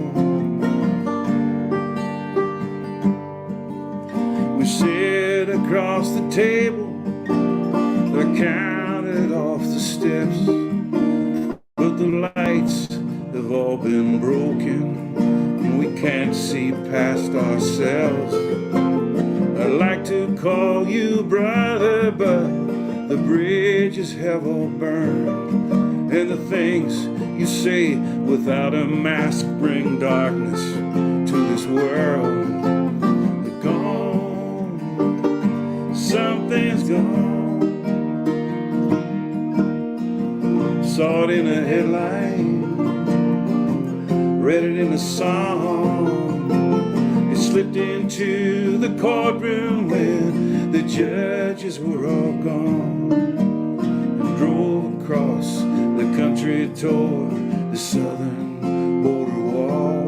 We sit across the table, they're counted off the steps, but the lights have all been broken and we can't see past ourselves. I'd like to call you brother, but the bridges have all burned, and the things you say without a mask bring darkness to this world. They're gone, something's gone. Saw it in a headline, read it in a song. It slipped into the courtroom when the judges were all gone, and drove across the country toward the southern border wall.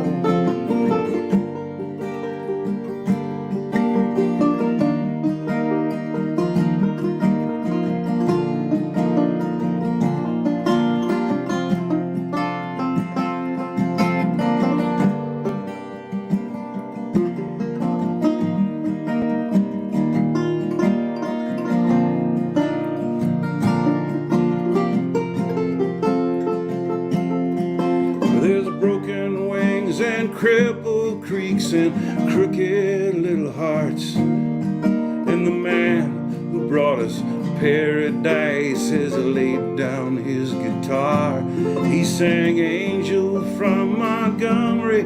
Crippled creeks and crooked little hearts, and the man who brought us paradise has laid down his guitar. He sang Angel from Montgomery.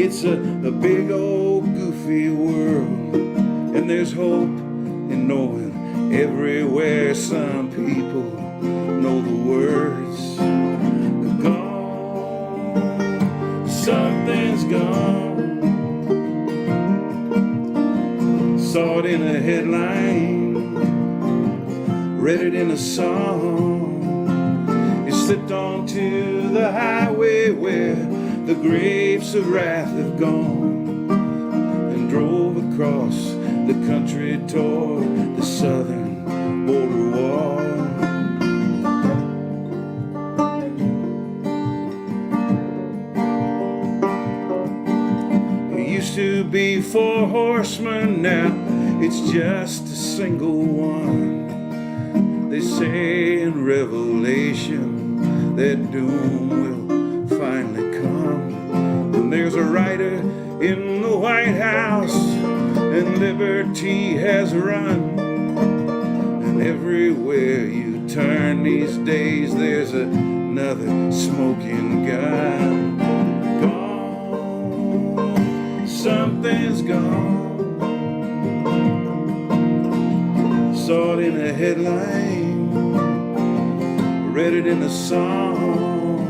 It's a big old goofy world, and there's hope in knowing everywhere some people know the words. They're gone, something's gone. Saw it in a headline, read it in a song. It slipped onto the highway where the grapes of wrath have gone, and drove across the country toward the southern border wall. To be 4 horsemen, now it's just a single one. They say in Revelation that doom will finally come, and there's a rider in the White House, and liberty has run, and everywhere you turn these days there's another smoking gun. Something's gone. Saw it in a headline, read it in a song.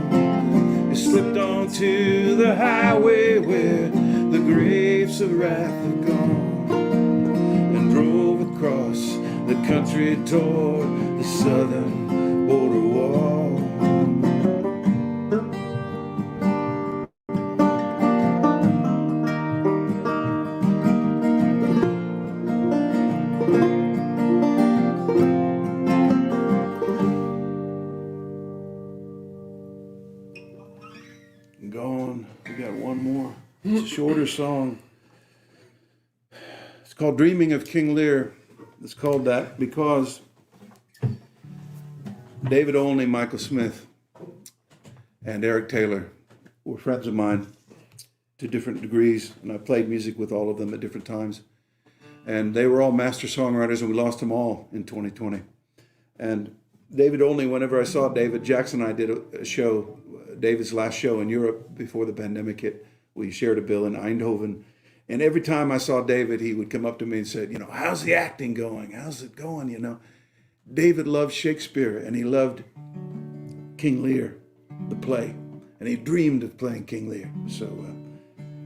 It slipped onto the highway where the grapes of wrath have gone, and drove across the country toward the southern border wall. Gone. We got one more. It's a shorter song. It's called Dreaming of King Lear. It's called that because David Olney, Michael Smith, and Eric Taylor were friends of mine to different degrees, and I played music with all of them at different times. and they were all master songwriters, and we lost them all in 2020. And David only, whenever I saw David, Jackson and I did a show, David's last show in Europe before the pandemic hit. We shared a bill in Eindhoven. And every time I saw David, he would come up to me and said, how's the acting going? How's it going? David loved Shakespeare, and he loved King Lear, the play. And he dreamed of playing King Lear. So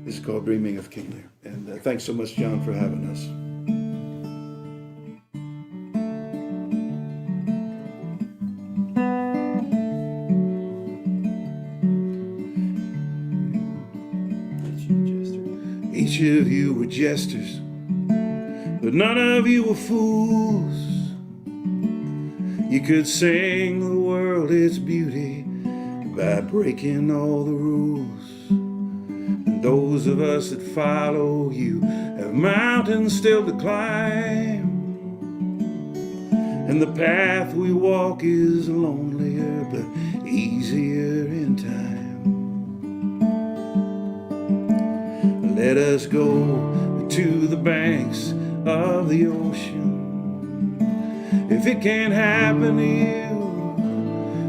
this is called Dreaming of King Lear. And thanks so much, John, for having us. Each of you were jesters, but none of you were fools. You could sing the world its beauty by breaking all the rules. And those of us that follow you have mountains still to climb, and the path we walk is lonelier but easier in time. Let us go to the banks of the ocean. If it can't happen to you,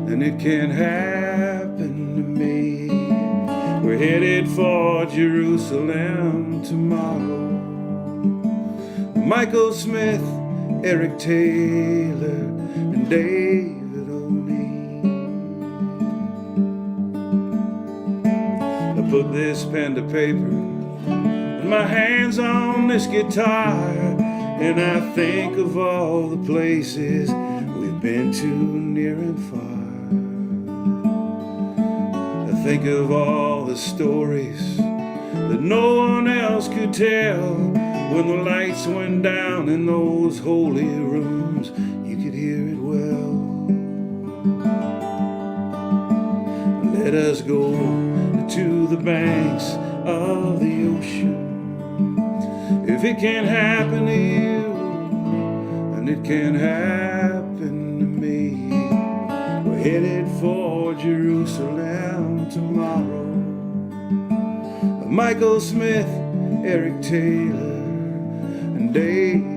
then it can happen to me. We're headed for Jerusalem tomorrow. Michael Smith, Eric Taylor, and David O'Neill. I put this pen to paper, my hands on this guitar, and I think of all the places we've been to near and far. I think of all the stories that no one else could tell. When the lights went down in those holy rooms, you could hear it well. Let us go to the banks of the ocean. If it can't happen to you, then it can happen to me. We're headed for Jerusalem tomorrow. Michael Smith, Eric Taylor, and David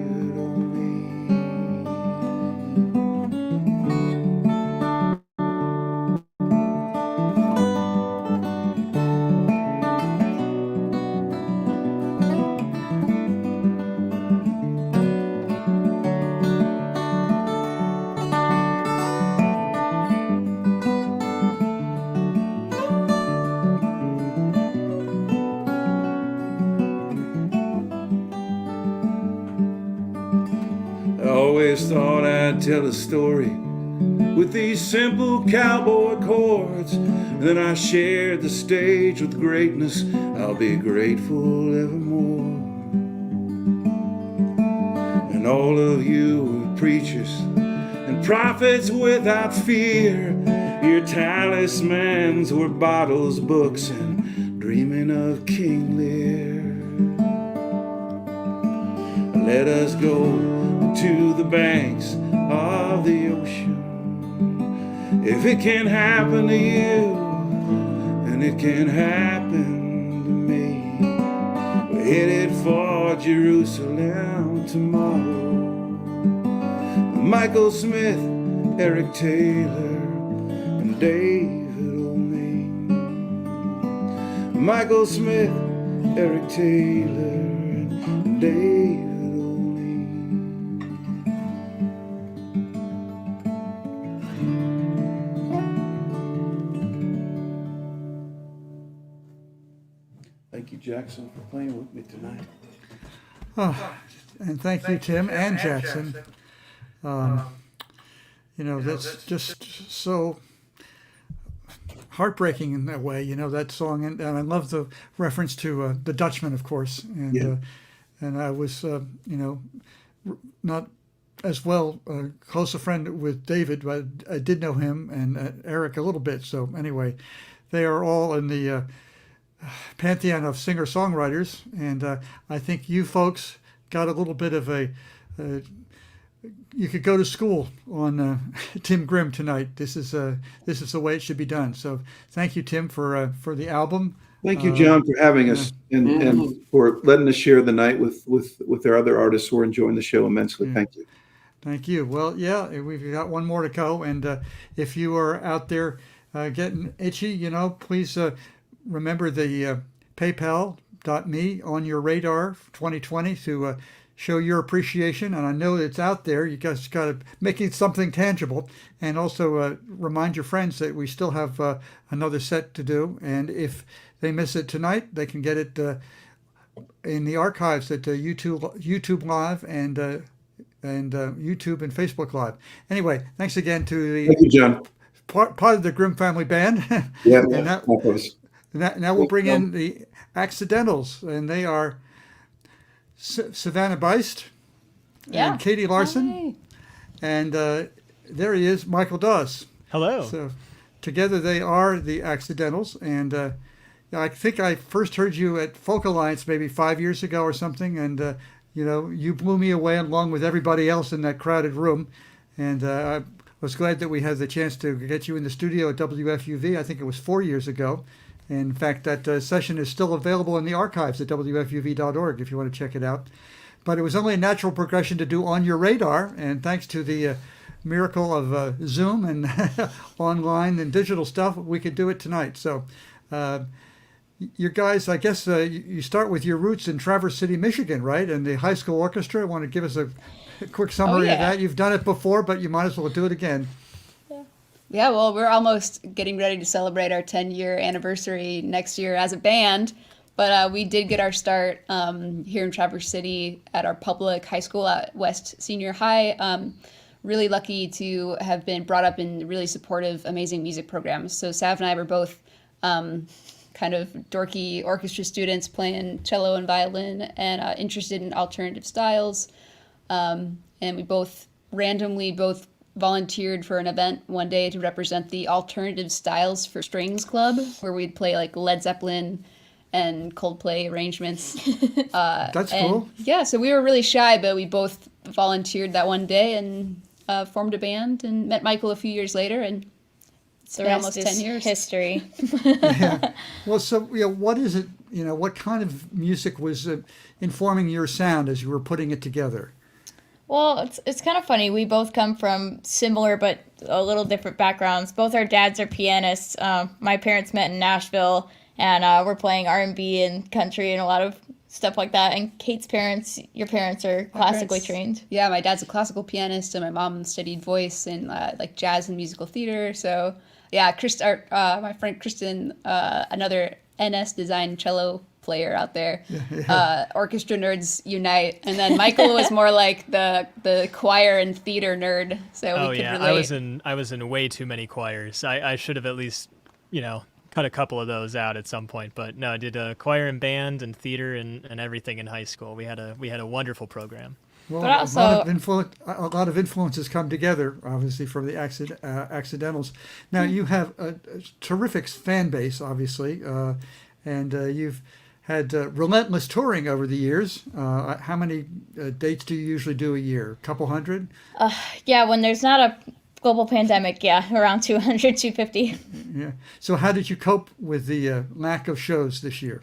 thought I'd tell a story with these simple cowboy chords. Then I shared the stage with greatness. I'll be grateful evermore. And all of you are preachers and prophets without fear. Your talismans were bottles, books, and dreaming of King Lear. Let us go to the banks of the ocean. If it can happen to you, then it can happen to me. We're headed for Jerusalem tomorrow. Michael Smith, Eric Taylor, and David O'Neill. Michael Smith, Eric Taylor, and David. Thank you, Jackson, for playing with me tonight. Oh, and thank you, Tim and Jackson. That's just so heartbreaking in that way, that song. And I love the reference to the Dutchman, of course. And Yeah. And I was, not as well close a friend with David, but I did know him and Eric a little bit. So anyway, they are all in the pantheon of singer-songwriters, and I think you folks got a little bit of you could go to school on Tim Grimm tonight. This is the way it should be done. So thank you, Tim, for the album. Thank you, John, for having us and for letting us share the night with our other artists. We're enjoying the show immensely. Thank you. Thank you. Well, yeah, we've got one more to go. And if you are out there getting itchy, please remember the PayPal.me on your radar 2020 to show your appreciation. And I know it's out there. You guys got to make it something tangible. And also remind your friends that we still have another set to do. And if they miss it tonight, they can get it in the archives at YouTube Live and YouTube and Facebook Live. Anyway, thanks again to Thank you, John. part of the Grimm family band. Yeah, and now we'll bring in the Accidentals, and they are Savannah Beist and Katie Larson. Hi. And there he is, Michael Dawes. Hello. So together they are the Accidentals. And I think I first heard you at Folk Alliance maybe 5 years ago or something. And you blew me away along with everybody else in that crowded room. And I was glad that we had the chance to get you in the studio at WFUV. I think it was 4 years ago. And in fact, that session is still available in the archives at WFUV.org if you want to check it out. But it was only a natural progression to do On Your Radar. And thanks to the miracle of Zoom and online and digital stuff, we could do it tonight. So you guys, I guess you start with your roots in Traverse City, Michigan, right? And the high school orchestra. Want to give us a quick summary of that? You've done it before, but you might as well do it again. Yeah, well, we're almost getting ready to celebrate our 10-year anniversary next year as a band. But we did get our start here in Traverse City at our public high school at West Senior High. Really lucky to have been brought up in really supportive, amazing music programs. So Sav and I were both kind of dorky orchestra students playing cello and violin and interested in alternative styles. And we both randomly volunteered for an event one day to represent the Alternative Styles for Strings Club, where we'd play like Led Zeppelin and Coldplay arrangements. That's cool. Yeah, so we were really shy, but we both volunteered that one day and formed a band and met Michael a few years later, and it's been almost 10 years. History. Yeah. Well, so what is it? What kind of music was informing your sound as you were putting it together? Well, it's kind of funny. We both come from similar but a little different backgrounds. Both our dads are pianists. My parents met in Nashville, and we're playing R&B and country and a lot of stuff like that. And Kate's parents, your parents are classically trained. Yeah, my dad's a classical pianist, and my mom studied voice and like jazz and musical theater. So yeah, my friend Kristen, another NS design cello player out there. Orchestra nerds unite. And then Michael was more like the choir and theater nerd. So we could relate. I was in way too many choirs. I should have at least, cut a couple of those out at some point. But no, I did a choir and band and theater and everything in high school. We had a wonderful program. Well, But also- a lot of influences come together, obviously, from the Accidentals. Now, you have a terrific fan base, obviously, and you've had relentless touring over the years. How many dates do you usually do a year? A couple hundred? Yeah, when there's not a global pandemic, around 200, 250. Yeah. So how did you cope with the lack of shows this year?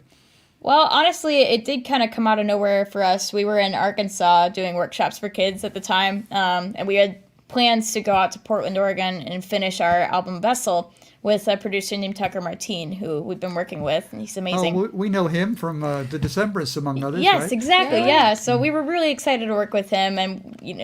Well, honestly, it did kind of come out of nowhere for us. We were in Arkansas doing workshops for kids at the time, and we had plans to go out to Portland, Oregon, and finish our album Vessel with a producer named Tucker Martine, who we've been working with, and he's amazing. Oh, we know him from the Decemberists, among others, Yes, right? exactly. Yeah. So we were really excited to work with him, and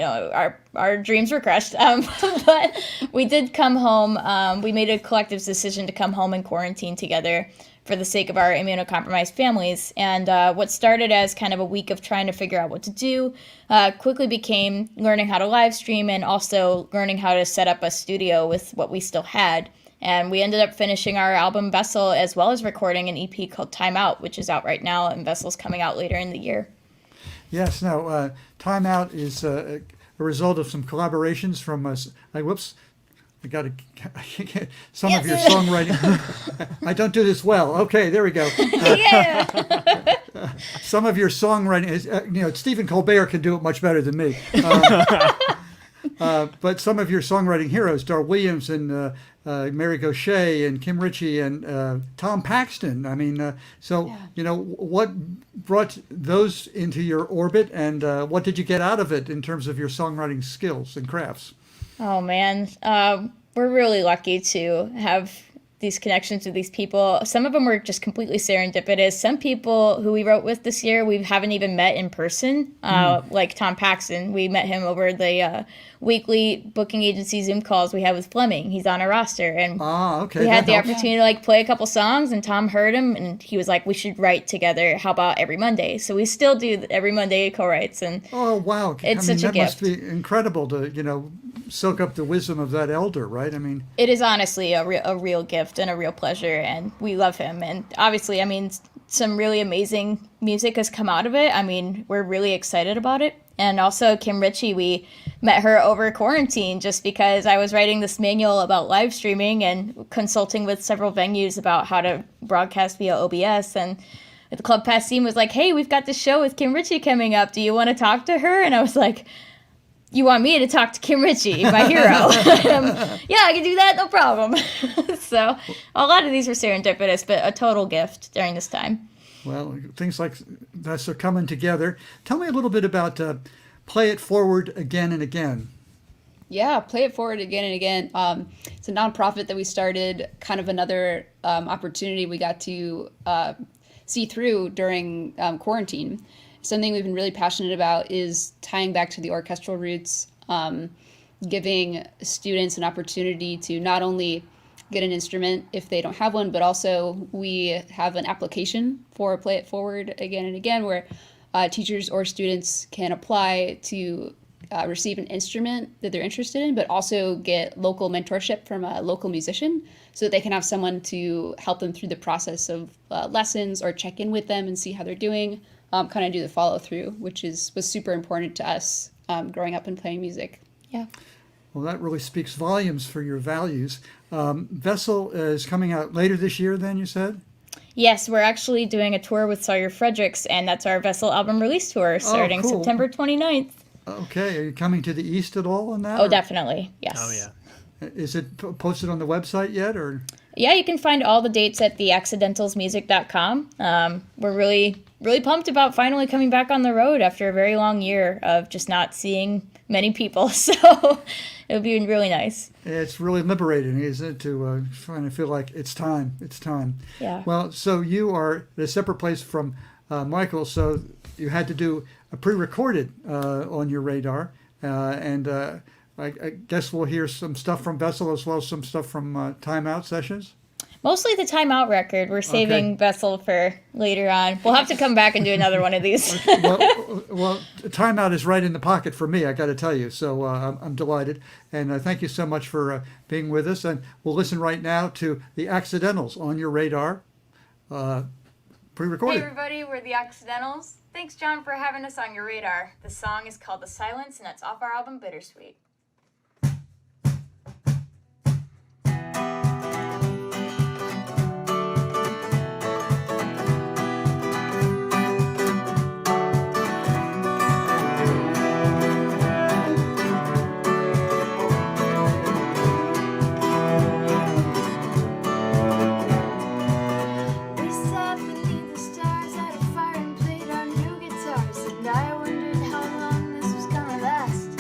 our dreams were crushed. But we did come home. We made a collective decision to come home and quarantine together for the sake of our immunocompromised families. And what started as kind of a week of trying to figure out what to do quickly became learning how to live stream and also learning how to set up a studio with what we still had. And we ended up finishing our album Vessel as well as recording an EP called Time Out, which is out right now, and Vessel's coming out later in the year. Yes. Now, Time Out is a result of some collaborations from us. I got to some of your songwriting. I don't do this well. Okay, there we go. Some of your songwriting is, Stephen Colbert can do it much better than me. But some of your songwriting heroes, Dar Williams and Mary Gaucher and Kim Ritchie and Tom Paxton. I mean, what brought those into your orbit, and what did you get out of it in terms of your songwriting skills and crafts? Oh man, we're really lucky to have these connections with these people. Some of them were just completely serendipitous. Some people who we wrote with this year, we haven't even met in person. Like Tom Paxton, we met him over the weekly booking agency Zoom calls we had with Fleming. He's on our roster, and Okay, we had the helps. opportunity to like play a couple songs. And Tom heard him, and he was like, "We should write together. How about every Monday?" So we still do every Monday co-writes, and Oh wow! It's such a that must gift. be incredible to soak up the wisdom of that elder, right? I mean, it is honestly a real gift and a real pleasure, and we love him. And obviously, I mean, some really amazing music has come out of it. I mean, we're really excited about it. And also Kim Ritchie, we met her over quarantine just because I was writing this manual about live streaming and consulting with several venues about how to broadcast via OBS. And the Club Pass team was like, "Hey, we've got this show with Kim Ritchie coming up. Do you want to talk to her?" And I was like, "You want me to talk to Kim Ritchie, my hero?" Yeah, I can do that, no problem. So a lot of these were serendipitous, but a total gift during this time. well, things like this are coming together. Tell me a little bit about Play It Forward Again and Again. Yeah, Play It Forward Again and Again. It's a nonprofit that we started, kind of another opportunity we got to see through during quarantine. Something we've been really passionate about is tying back to the orchestral roots, giving students an opportunity to not only get an instrument if they don't have one, but also we have an application for Play It Forward Again and Again where teachers or students can apply to receive an instrument that they're interested in, but also get local mentorship from a local musician so that they can have someone to help them through the process of lessons or check in with them and see how they're doing, kind of do the follow through, which was super important to us growing up and playing music. Yeah. Well, that really speaks volumes for your values. Vessel is coming out later this year, then, you said? Yes, we're actually doing a tour with Sawyer Fredericks, and that's our Vessel album release tour starting cool. September 29th. Okay, are you coming to the East at all on that? Oh, or- definitely. Yes. Oh yeah. Is it posted on the website yet, or? Yeah, you can find all the dates at theaccidentalsmusic.com. We're really, really pumped about finally coming back on the road after a very long year of just not seeing many people. So it'll be really nice. It's really liberating, isn't it, to kind of feel like it's time. It's time. Yeah. Well, so you are at a separate place from Michael, so you had to do a pre-recorded on your radar, and I guess we'll hear some stuff from Vessel as well as some stuff from Timeout sessions. Mostly the timeout record. We're saving Okay. Vessel for later on. We'll have to come back and do another one of these. Well, Timeout is right in the pocket for me, I got to tell you. So I'm delighted, and thank you so much for being with us. And we'll listen right now to the Accidentals on your radar, Hey pre-recorded. everybody, we're the Accidentals. Thanks, John, for having us on your radar. The song is called The Silence, and it's off our album Bittersweet. We sat beneath the stars at a fire and played our new guitars, and I wondered how long this was gonna last.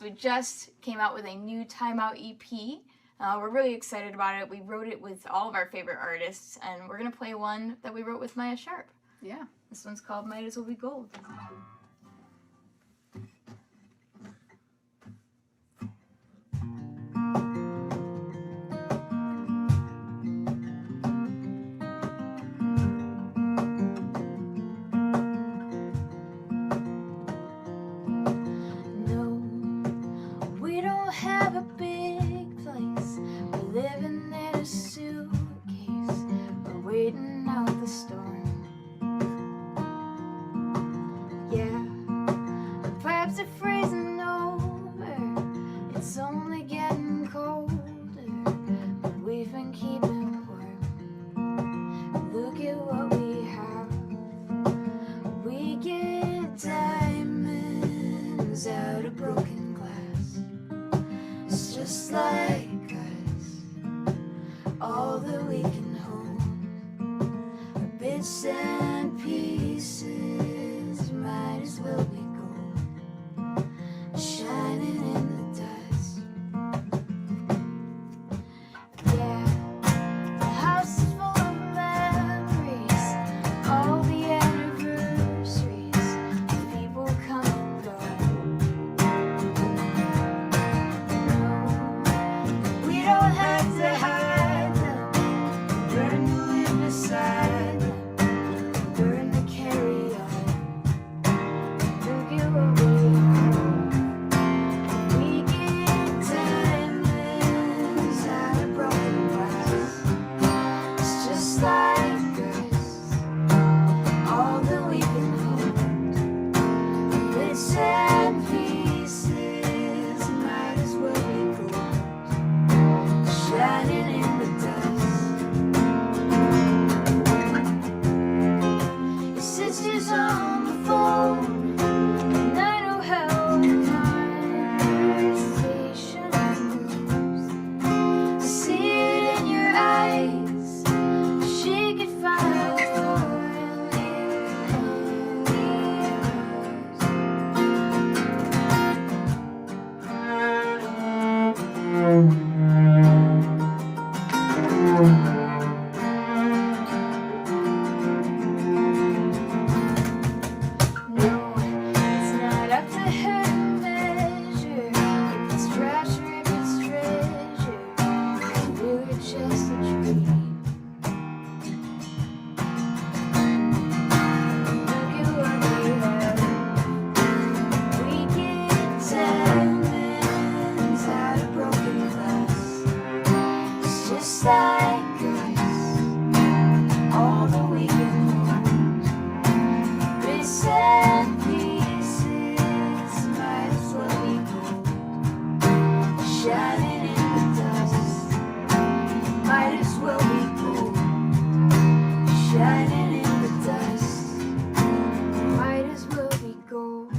we just came out with a new Timeout EP. We're really excited about it. We wrote it with all of our favorite artists, and we're going to play one that we wrote with Maya Sharp. Yeah. This one's called Might As Well Be Gold. No, we don't have a big place. We're living in a suitcase. We're waiting out the storm. Yeah, perhaps they're freezing over. It's only getting colder, but we've been keeping warm. Look at what we have. We get diamonds out of broken glass. It's just like us, all that we can hold are bits and pieces. Might as well be gold, shining in the dust. Yeah, the house is full of memories, all the anniversaries, the people come and go. No, we don't have to hide them, burn the wind beside them, burn the carry on. Look at what we have. We get diamonds out of broken glass. It's just like us, all that we can hold. Bits and pieces, might as well be gold, shining in the dust. Your sister's on the phone, and I know how conversation goes. I see it in your eyes. She could find a world in No, it's not up to her to measure if it's trash or if it's treasure. We're just a dream. Look at what we have. We get diamonds out of broken glass. It's just like us, all that we can hold. Bits and pieces, might as well be gold, shining in the dust. Might as well be gold, shining in the dust. Might as well be gold.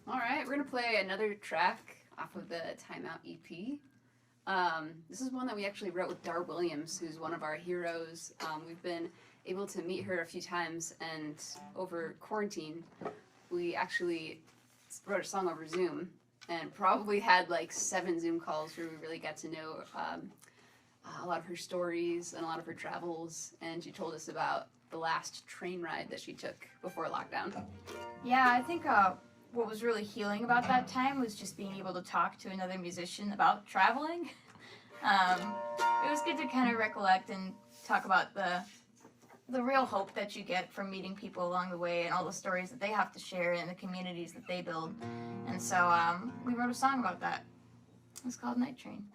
All right, we're gonna play another track off of the Timeout EP. This is one that we actually wrote with Dar Williams, who's one of our heroes. We've been able to meet her a few times, and over quarantine, we actually wrote a song over Zoom, and probably had like 7 Zoom calls where we really got to know a lot of her stories and a lot of her travels, and she told us about the last train ride that she took before lockdown. Yeah, I think what was really healing about that time was just being able to talk to another musician about traveling. It was good to kind of recollect and talk about the real hope that you get from meeting people along the way and all the stories that they have to share and the communities that they build. And so we wrote a song about that. It's called Night Train.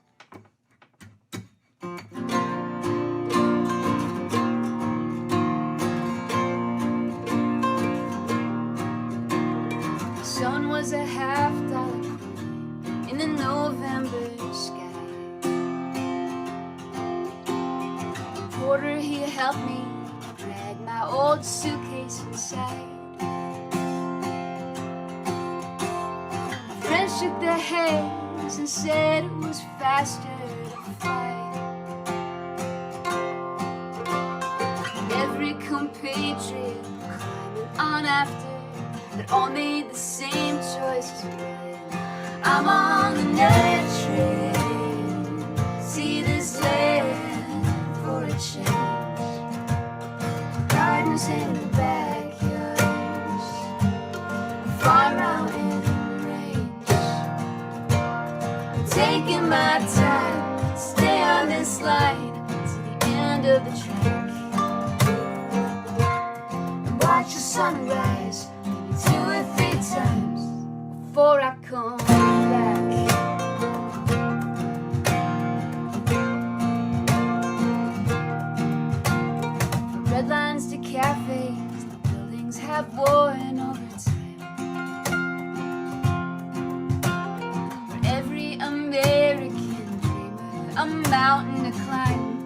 The sun was a $50 in the November porter, he helped me drag my old suitcase inside. My friend shook their hands and said it was faster to fly. Every compatriot climbing on after, that all made the same choice as mine. I'm on the night train, see this land for a change. Gardens in the backyards, far mountain range. I'm taking my time, stay on this line to the end of the track. And watch the sunrise maybe 2 or 3 times before I come back. From red lines to cafes, the buildings have worn over time. For every American dreamer, a mountain to climb.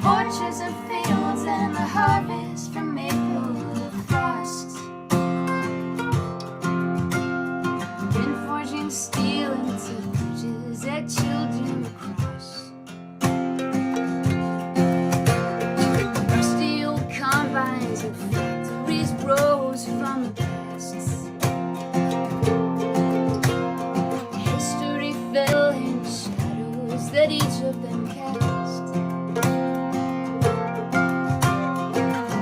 Orchards and fields and the harvest from April to frost. Been forging steel into bridges that children cross. Rusty old combines and factories rose from the past. History fell in shadows that each of them cast.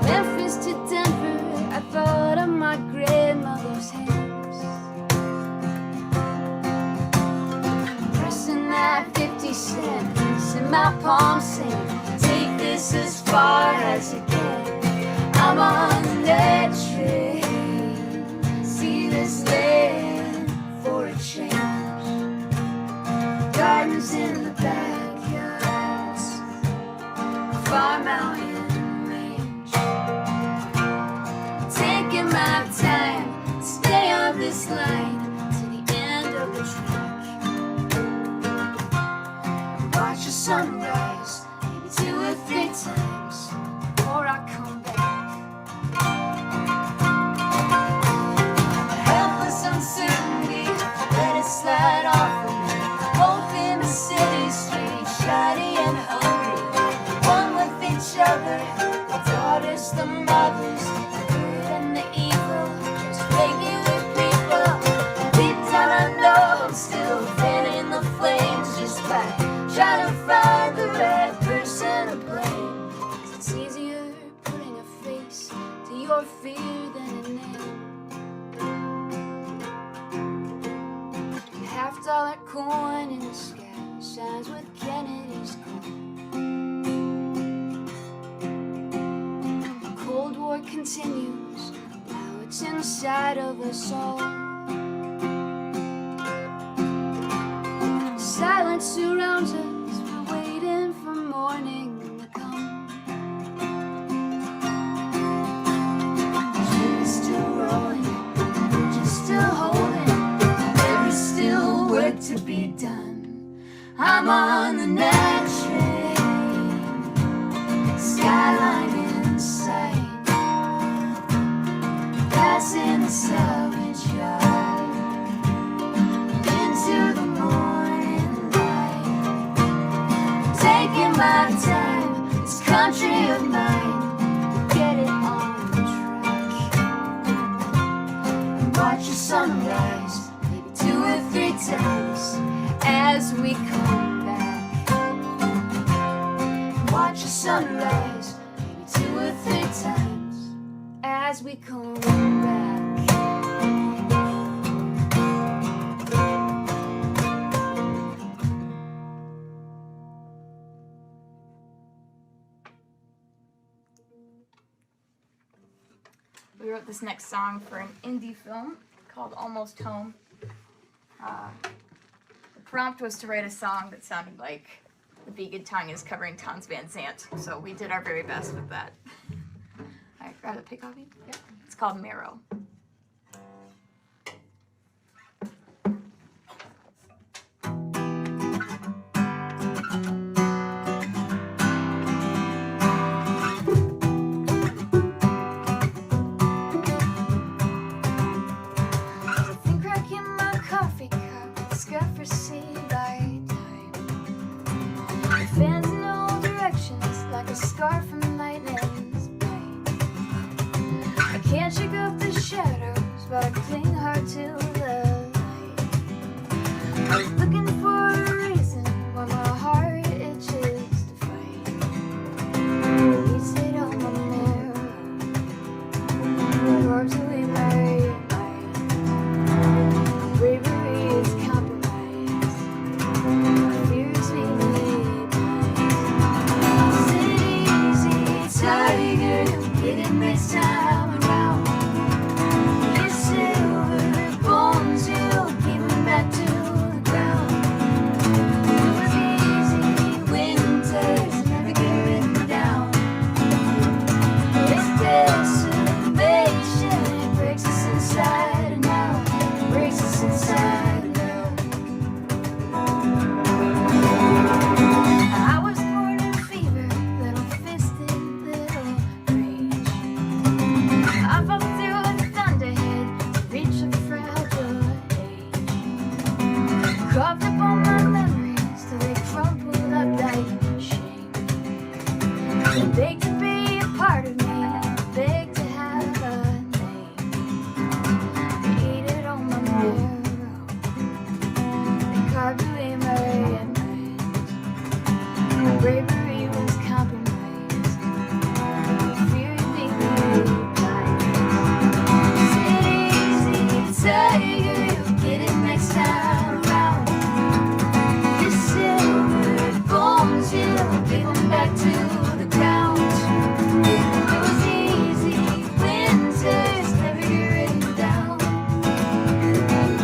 Memphis to Denver, I thought of my grandmother's hands. Pressing that 50 cents in my palm, saying, take this as far as you can. I'm on that train, see this land for a change. Gardens in the backyards, far mountain range. Taking my time to stay on this line to the end of the track. And watch the sunrise maybe 2 or 3 times before I come back. Helpless uncertainty, let it slide off of me. Both in the city streets, shiny and hungry. One with each other, the daughters, the mothers, the good and the evil, just regular people. Deep down I know I'm still fanning the flames just by trying to find the right person to blame. 'Cause it's easier putting a face to your fear than a name. A $50 coin in the sky shines with Kennedy's crown. The Cold War continues, now it's inside of us all. Silence surrounds us, we're waiting for morning to come. Ship is still rolling, bridge is still holding, there is still work to be done. I'm on the night train, skyline in sight, passing the salvage yard into the morning light. Taking my time, this country of mine, get it on track. And watch the sunrise maybe 2 or 3 times as we come back. Watch the sunrise maybe 2 or 3 times as we come back. We wrote this next song for an indie film called Almost Home. The prompt was to write a song that sounded like the vegan tongue is covering Tons Van Zandt, so we did our very best with that. Alright, grab a pick copy. Yep. It's called Marrow. Looking for a reason why my heart itches to fight. You sit on my mirror, carves away my mind. Bravery is compromise. My fears make me blind. Sit easy, tiger, get it next time around. Your silver bones, you'll give them back to the ground. It was easy, winters never get written down. It's decimation, it breaks us inside and out, breaks us inside and out. I was born in fever, little fisted, little rage. I fought through a thunderhead to reach a fragile age. Carved up all my memories till they crumpled up like shame. They beg to be a part of me, beg to have a name. They ate it on my marrow, they carved away my mind. My bravery was compromised, my fear made me blind. Sit easy, tiger, you'll get it next time around. Your silver bones, you'll give them back to the ground. It was easy, winters never get written down.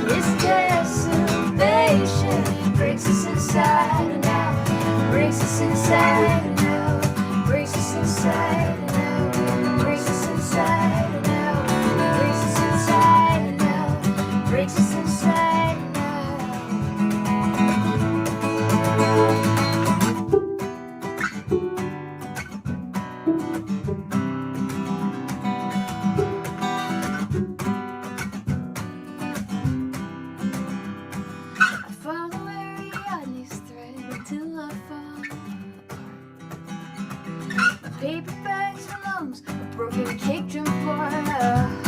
It's decimation, it breaks us inside and out, breaks us inside and out, breaks us inside and out, breaks us inside and out, breaks us inside and out, breaks us inside and out. I follow Ariadne's thread until I fall apart. My paper bags for lungs, a broken kick drum for her heart.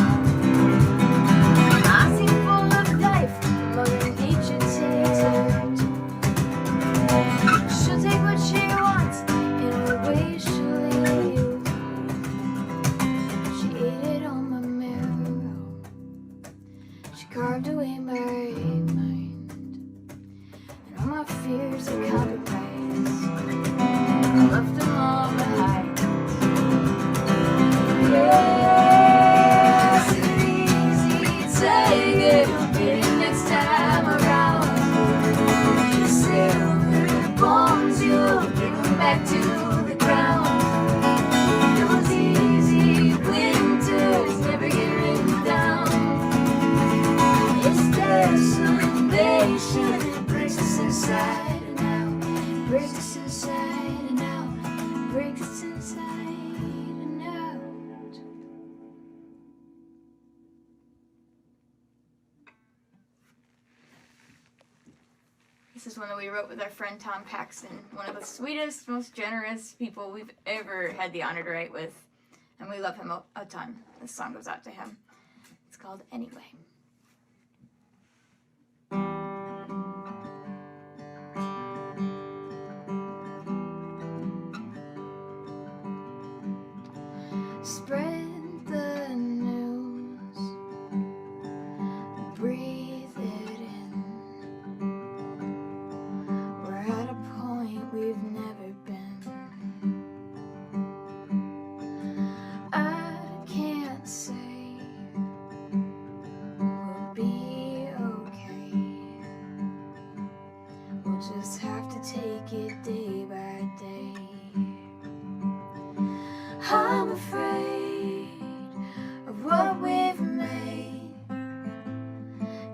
I seem full of life, Mother Nature takes her toll. She'll take what she wants, in her way she'll leave you. She ate it on my marrow, she carved away my mind. And all my fears are compromised, I left them all behind. Yeah, sit easy, tiger, you'll get it next time around. Your silver bones, you'll give them back to the ground. It was easy, winters never get written down. It's decimation, it breaks us inside and out, breaks us inside and out, breaks us inside and out. This is one that we wrote with our friend Tom Paxton, one of the sweetest, most generous people we've ever had the honor to write with, and we love him a ton. This song goes out to him. It's called Anyway. Spread the news, breathe it in. We're at a point we've never been. I can't say we'll be okay. We'll just have to take it day by day. I'm afraid of what we've made.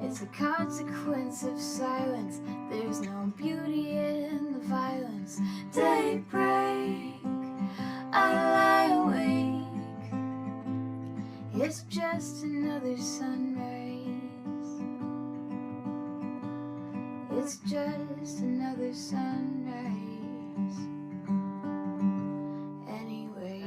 It's a consequence of silence. There's no beauty in the violence. Daybreak, I lie awake. It's just another sunrise. It's just another sunrise. Anyway.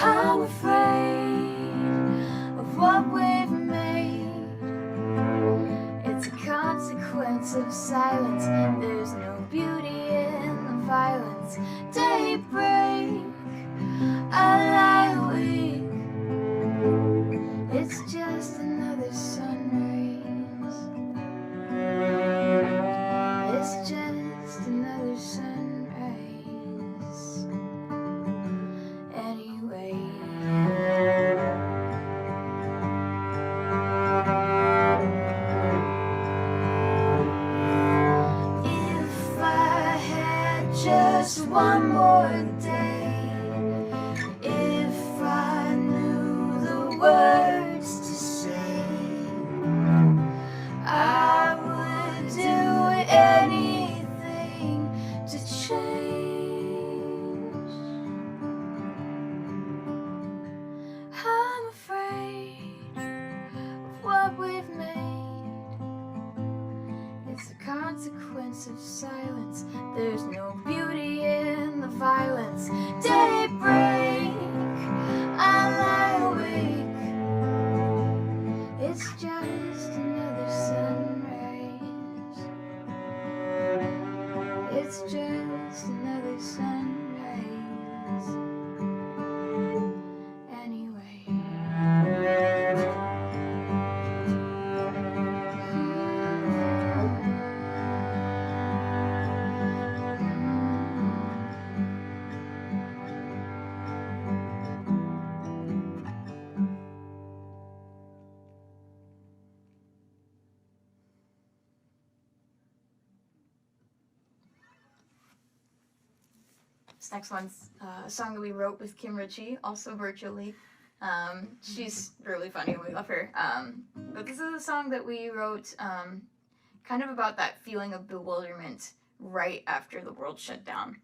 I'm afraid of what we've made. It's a consequence of silence. There's no beauty in the violence. Daybreak, I lie awake. It's just another sunrise. It's just another sunrise. Anyway. If I had just one more day, if I knew the words to say, I would do anything to change. I'm afraid of what we've made. It's a consequence of silence. There's no beauty in the violence. Daybreak, I lie awake. It's just another sunrise. It's just another sunrise. Anyway. This next one's a song that we wrote with Kim Ritchie, also virtually. She's really funny and we love her. But this is a song that we wrote kind of about that feeling of bewilderment right after the world shut down,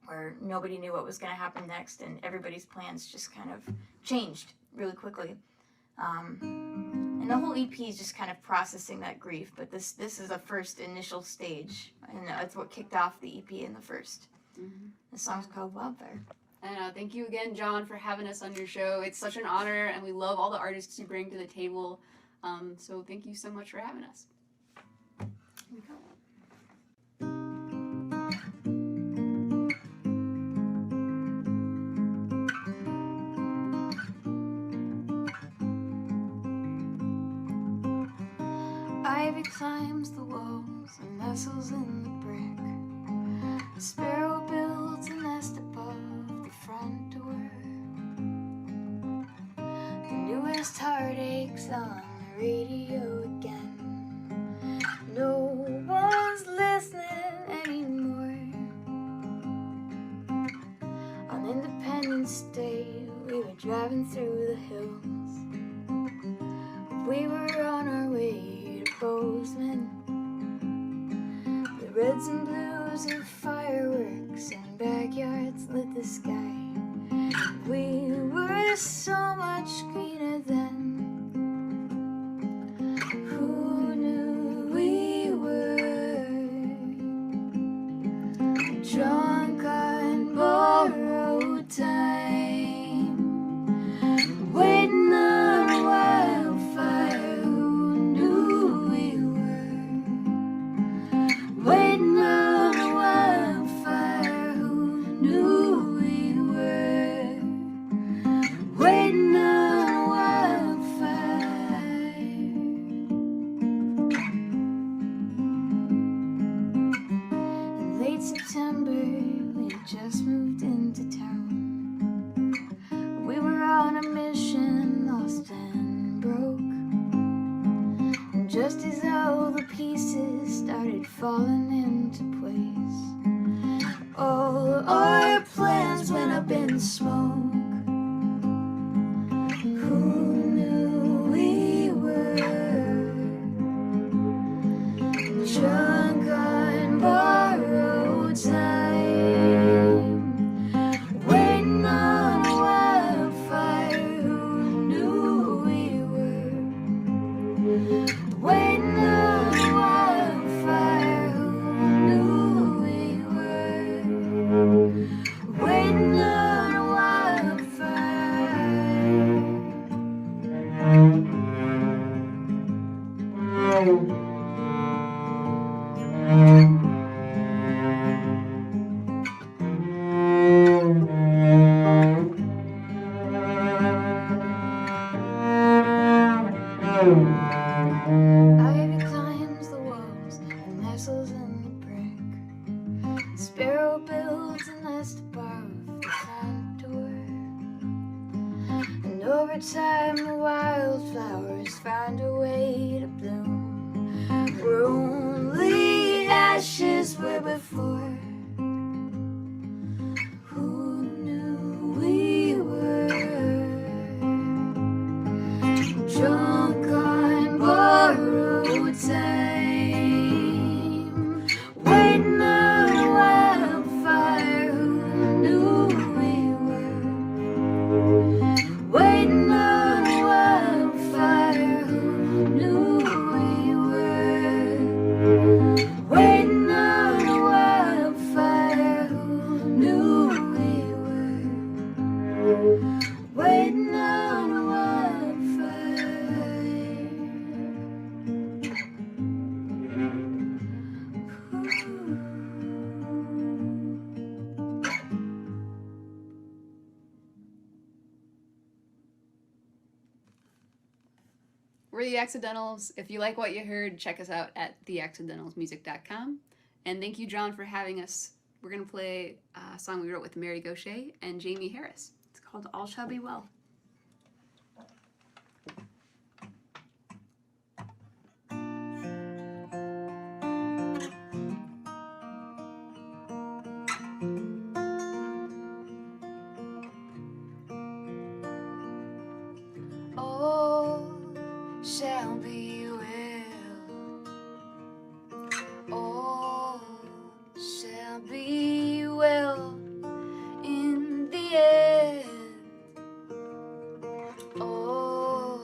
where nobody knew what was going to happen next and everybody's plans just kind of changed really quickly. And the whole EP is just kind of processing that grief, but this is a first initial stage, and that's what kicked off the EP in the first. The song's called Wildfire. And thank you again, John, for having us on your show. It's such an honor, and we love all the artists you bring to the table. So thank you so much for having us. Here we go. Ivy climbs the walls and nestles in the brick. A sparrow builds a nest above the front door. The newest heartaches on the radio again. No one's listening anymore. On Independence Day, we were driving through the hills. We were on our way to Bozeman. The reds and blues of fireworks and backyards lit the sky. We were so much greener then. Who knew we were drunk on borrowed time, waiting on a wildfire? Who knew we were waiting on a wildfire? Who knew we were waiting on a wildfire? In late September, we had just moved into town. We were on a mission, lost and broke. And just as all the pieces started falling into place, all our plans went up in smoke. Who knew we were drunk on borrowed time, waiting on a wildfire? Who knew we were waiting on a wildfire? Who knew we were waiting on a wildfire? Ivy climbs the walls and nestles in the brick. Sparrow builds a nest above the front door. And over time the wildflowers find a way to bloom where only ashes were before. Who knew we were drunk on borrowed time, waiting on a wildfire? Who knew we were waiting on a wildfire? Who knew we were waiting on a wildfire? Who knew we were waiting on a wildfire? We're The Accidentals. If you like what you heard, check us out at theaccidentalsmusic.com. And thank you, John, for having us. We're going to play a song we wrote with Mary Gaucher and Jamie Harris. It's called All Shall Be Well. All shall be well. All shall be well in the end. All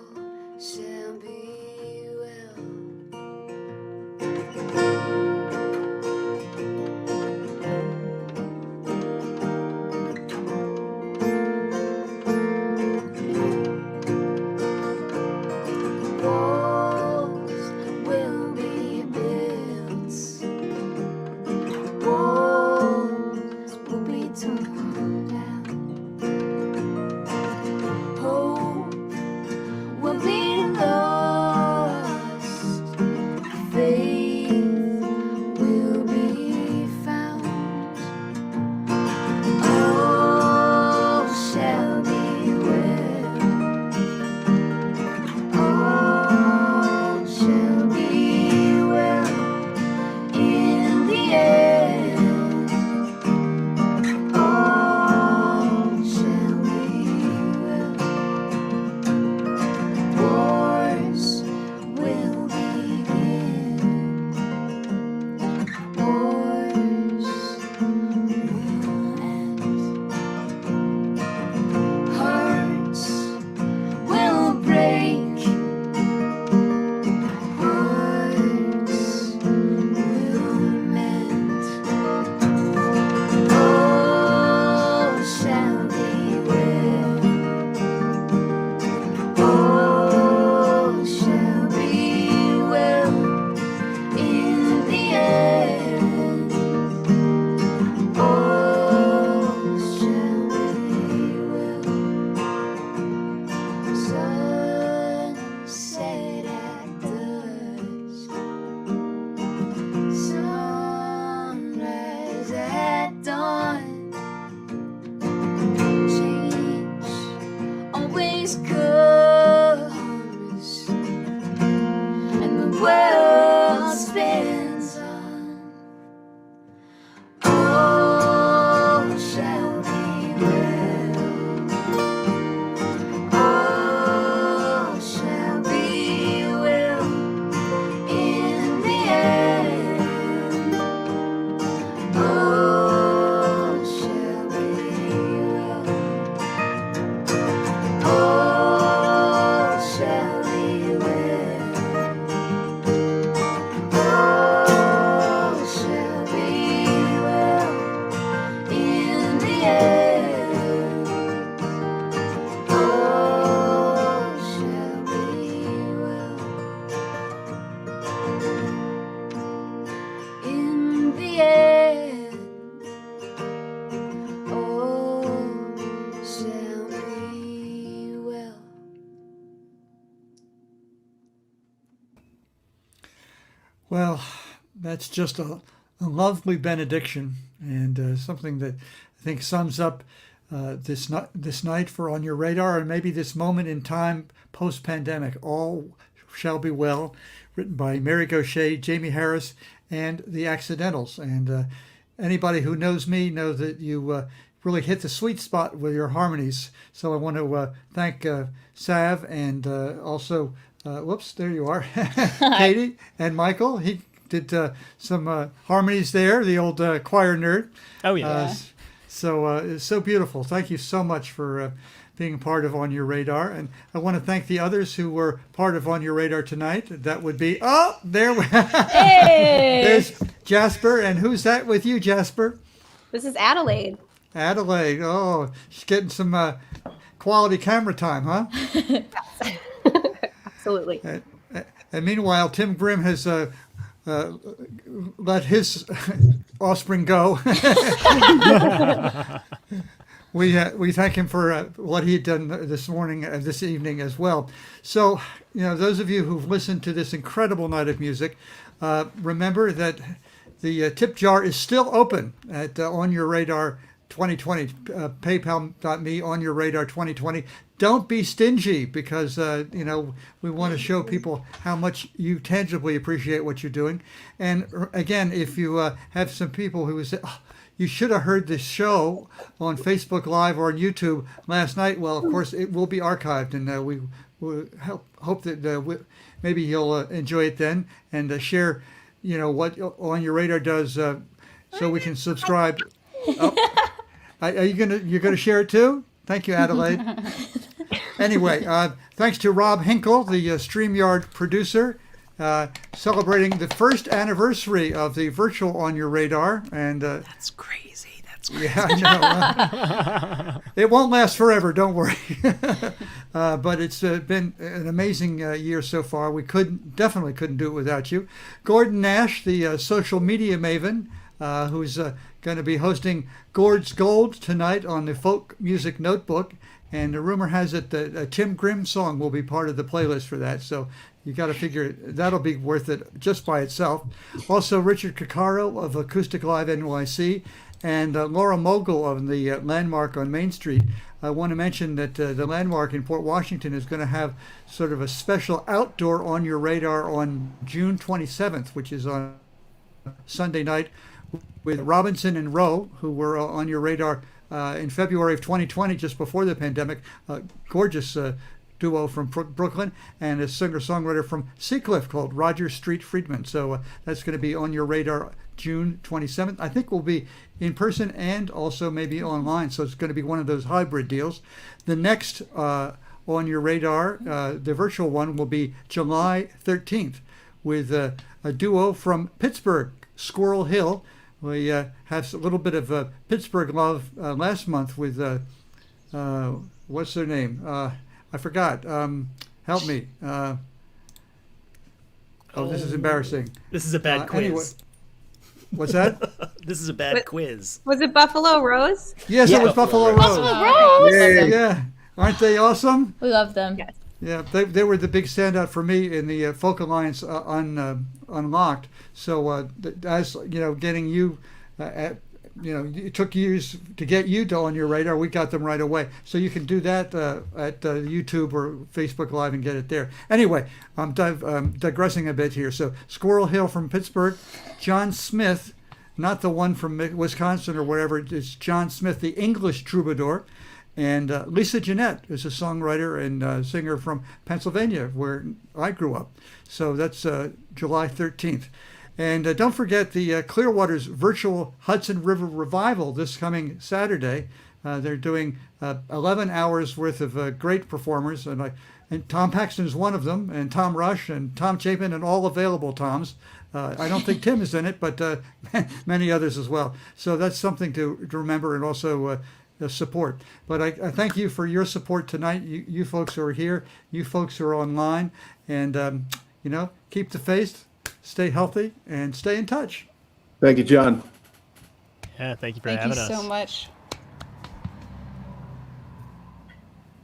shall be well. Walls will be built. Walls will be torn down. Hope will be lost. Faith will be found. All shall be well. All shall be well in the end. All shall be well. Wars will begin. Wars will end. Hearts will break. Hearts will mend. All shall be well. All shall be well in the end. All shall be well. Sunset at dusk. Sunrise at dawn. Change always comes, and the world spins on. All shall be well. All shall be well in the end. All shall be well. All Well, that's just a lovely benediction and something that I think sums up this night for On Your Radar, and maybe this moment in time post-pandemic. All shall be well, written by Mary Gaucher, Jamie Harris, and the Accidentals. And anybody who knows me knows that you really hit the sweet spot with your harmonies. So I want to thank Sav and also, whoops, there you are, Katie and Michael. He did some harmonies there, the old choir nerd. Oh, yeah. So it's so beautiful. Thank you so much for being part of On Your Radar. And I want to thank the others who were part of On Your Radar tonight. That would be, there's Jaspar. And who's that with you, Jaspar? This is Adelaide. Adelaide. Oh, she's getting some quality camera time, huh? Absolutely. And meanwhile, Tim Grimm has let his offspring go. We thank him for what he had done this morning, this evening as well. So, those of you who've listened to this incredible night of music, remember that the tip jar is still open at On Your Radar 2020, paypal.me On Your Radar 2020. Don't be stingy because, we want to show people how much you tangibly appreciate what you're doing. And again, if you have some people who say, oh, you should have heard this show on Facebook Live or on YouTube last night. Well, of course, it will be archived, and we hope that maybe you'll enjoy it then and share, what On Your Radar does, so we can subscribe. Oh, you're gonna share it too? Thank you, Adelaide. Anyway, thanks to Rob Hinkle, the StreamYard producer, celebrating the first anniversary of the virtual On Your Radar, and that's crazy. That's crazy. Yeah, I know. It won't last forever. Don't worry. But it's been an amazing year so far. We definitely couldn't do it without you. Gordon Nash, the social media maven, who's going to be hosting Gord's Gold tonight on the Folk Music Notebook. And the rumor has it that a Tim Grimm song will be part of the playlist for that. So you got to figure that'll be worth it just by itself. Also, Richard Caccaro of Acoustic Live NYC and Laura Mogul of the Landmark on Main Street. I want to mention that the Landmark in Port Washington is going to have sort of a special outdoor On Your Radar on June 27th, which is on Sunday night, with Robinson and Rowe, who were on Your Radar in February of 2020, just before the pandemic. Gorgeous duo from Brooklyn, and a singer-songwriter from Seacliff called Roger Street Friedman. So that's going to be On Your Radar June 27th. I think we'll be in person and also maybe online, so it's going to be one of those hybrid deals. The next On Your Radar, the virtual one, will be July 13th with a duo from Pittsburgh, Squirrel Hill. We have a little bit of Pittsburgh love last month with, what's their name? I forgot. Help me. This is embarrassing. This is a bad quiz. Anyway, what's that? This is a bad quiz. Was it Buffalo Rose? Yes, Yeah. it was Buffalo Rose. Buffalo Rose. Yeah. Aren't they awesome? We love them. Yes. Yeah, they were the big standout for me in the Folk Alliance Unlocked. So as getting you, it took years to get you to On Your Radar. We got them right away. So you can do that at YouTube or Facebook Live and get it there. Anyway, I'm digressing a bit here. So Squirrel Hill from Pittsburgh, John Smith, not the one from Wisconsin or wherever. It's John Smith, the English troubadour. And Lisa Jeanette is a songwriter and singer from Pennsylvania, where I grew up. So that's July 13th. And don't forget the Clearwater's virtual Hudson River Revival this coming Saturday. They're doing 11 hours worth of great performers. And Tom Paxton's one of them, and Tom Rush and Tom Chapin and all available Toms. I don't think Tim is in it, but many others as well. So that's something to remember and also support. But I thank you for your support tonight. You folks who are here, you folks who are online, and keep the faith, stay healthy, and stay in touch. Thank you, John. Yeah, thank you for Thank having you us. so much.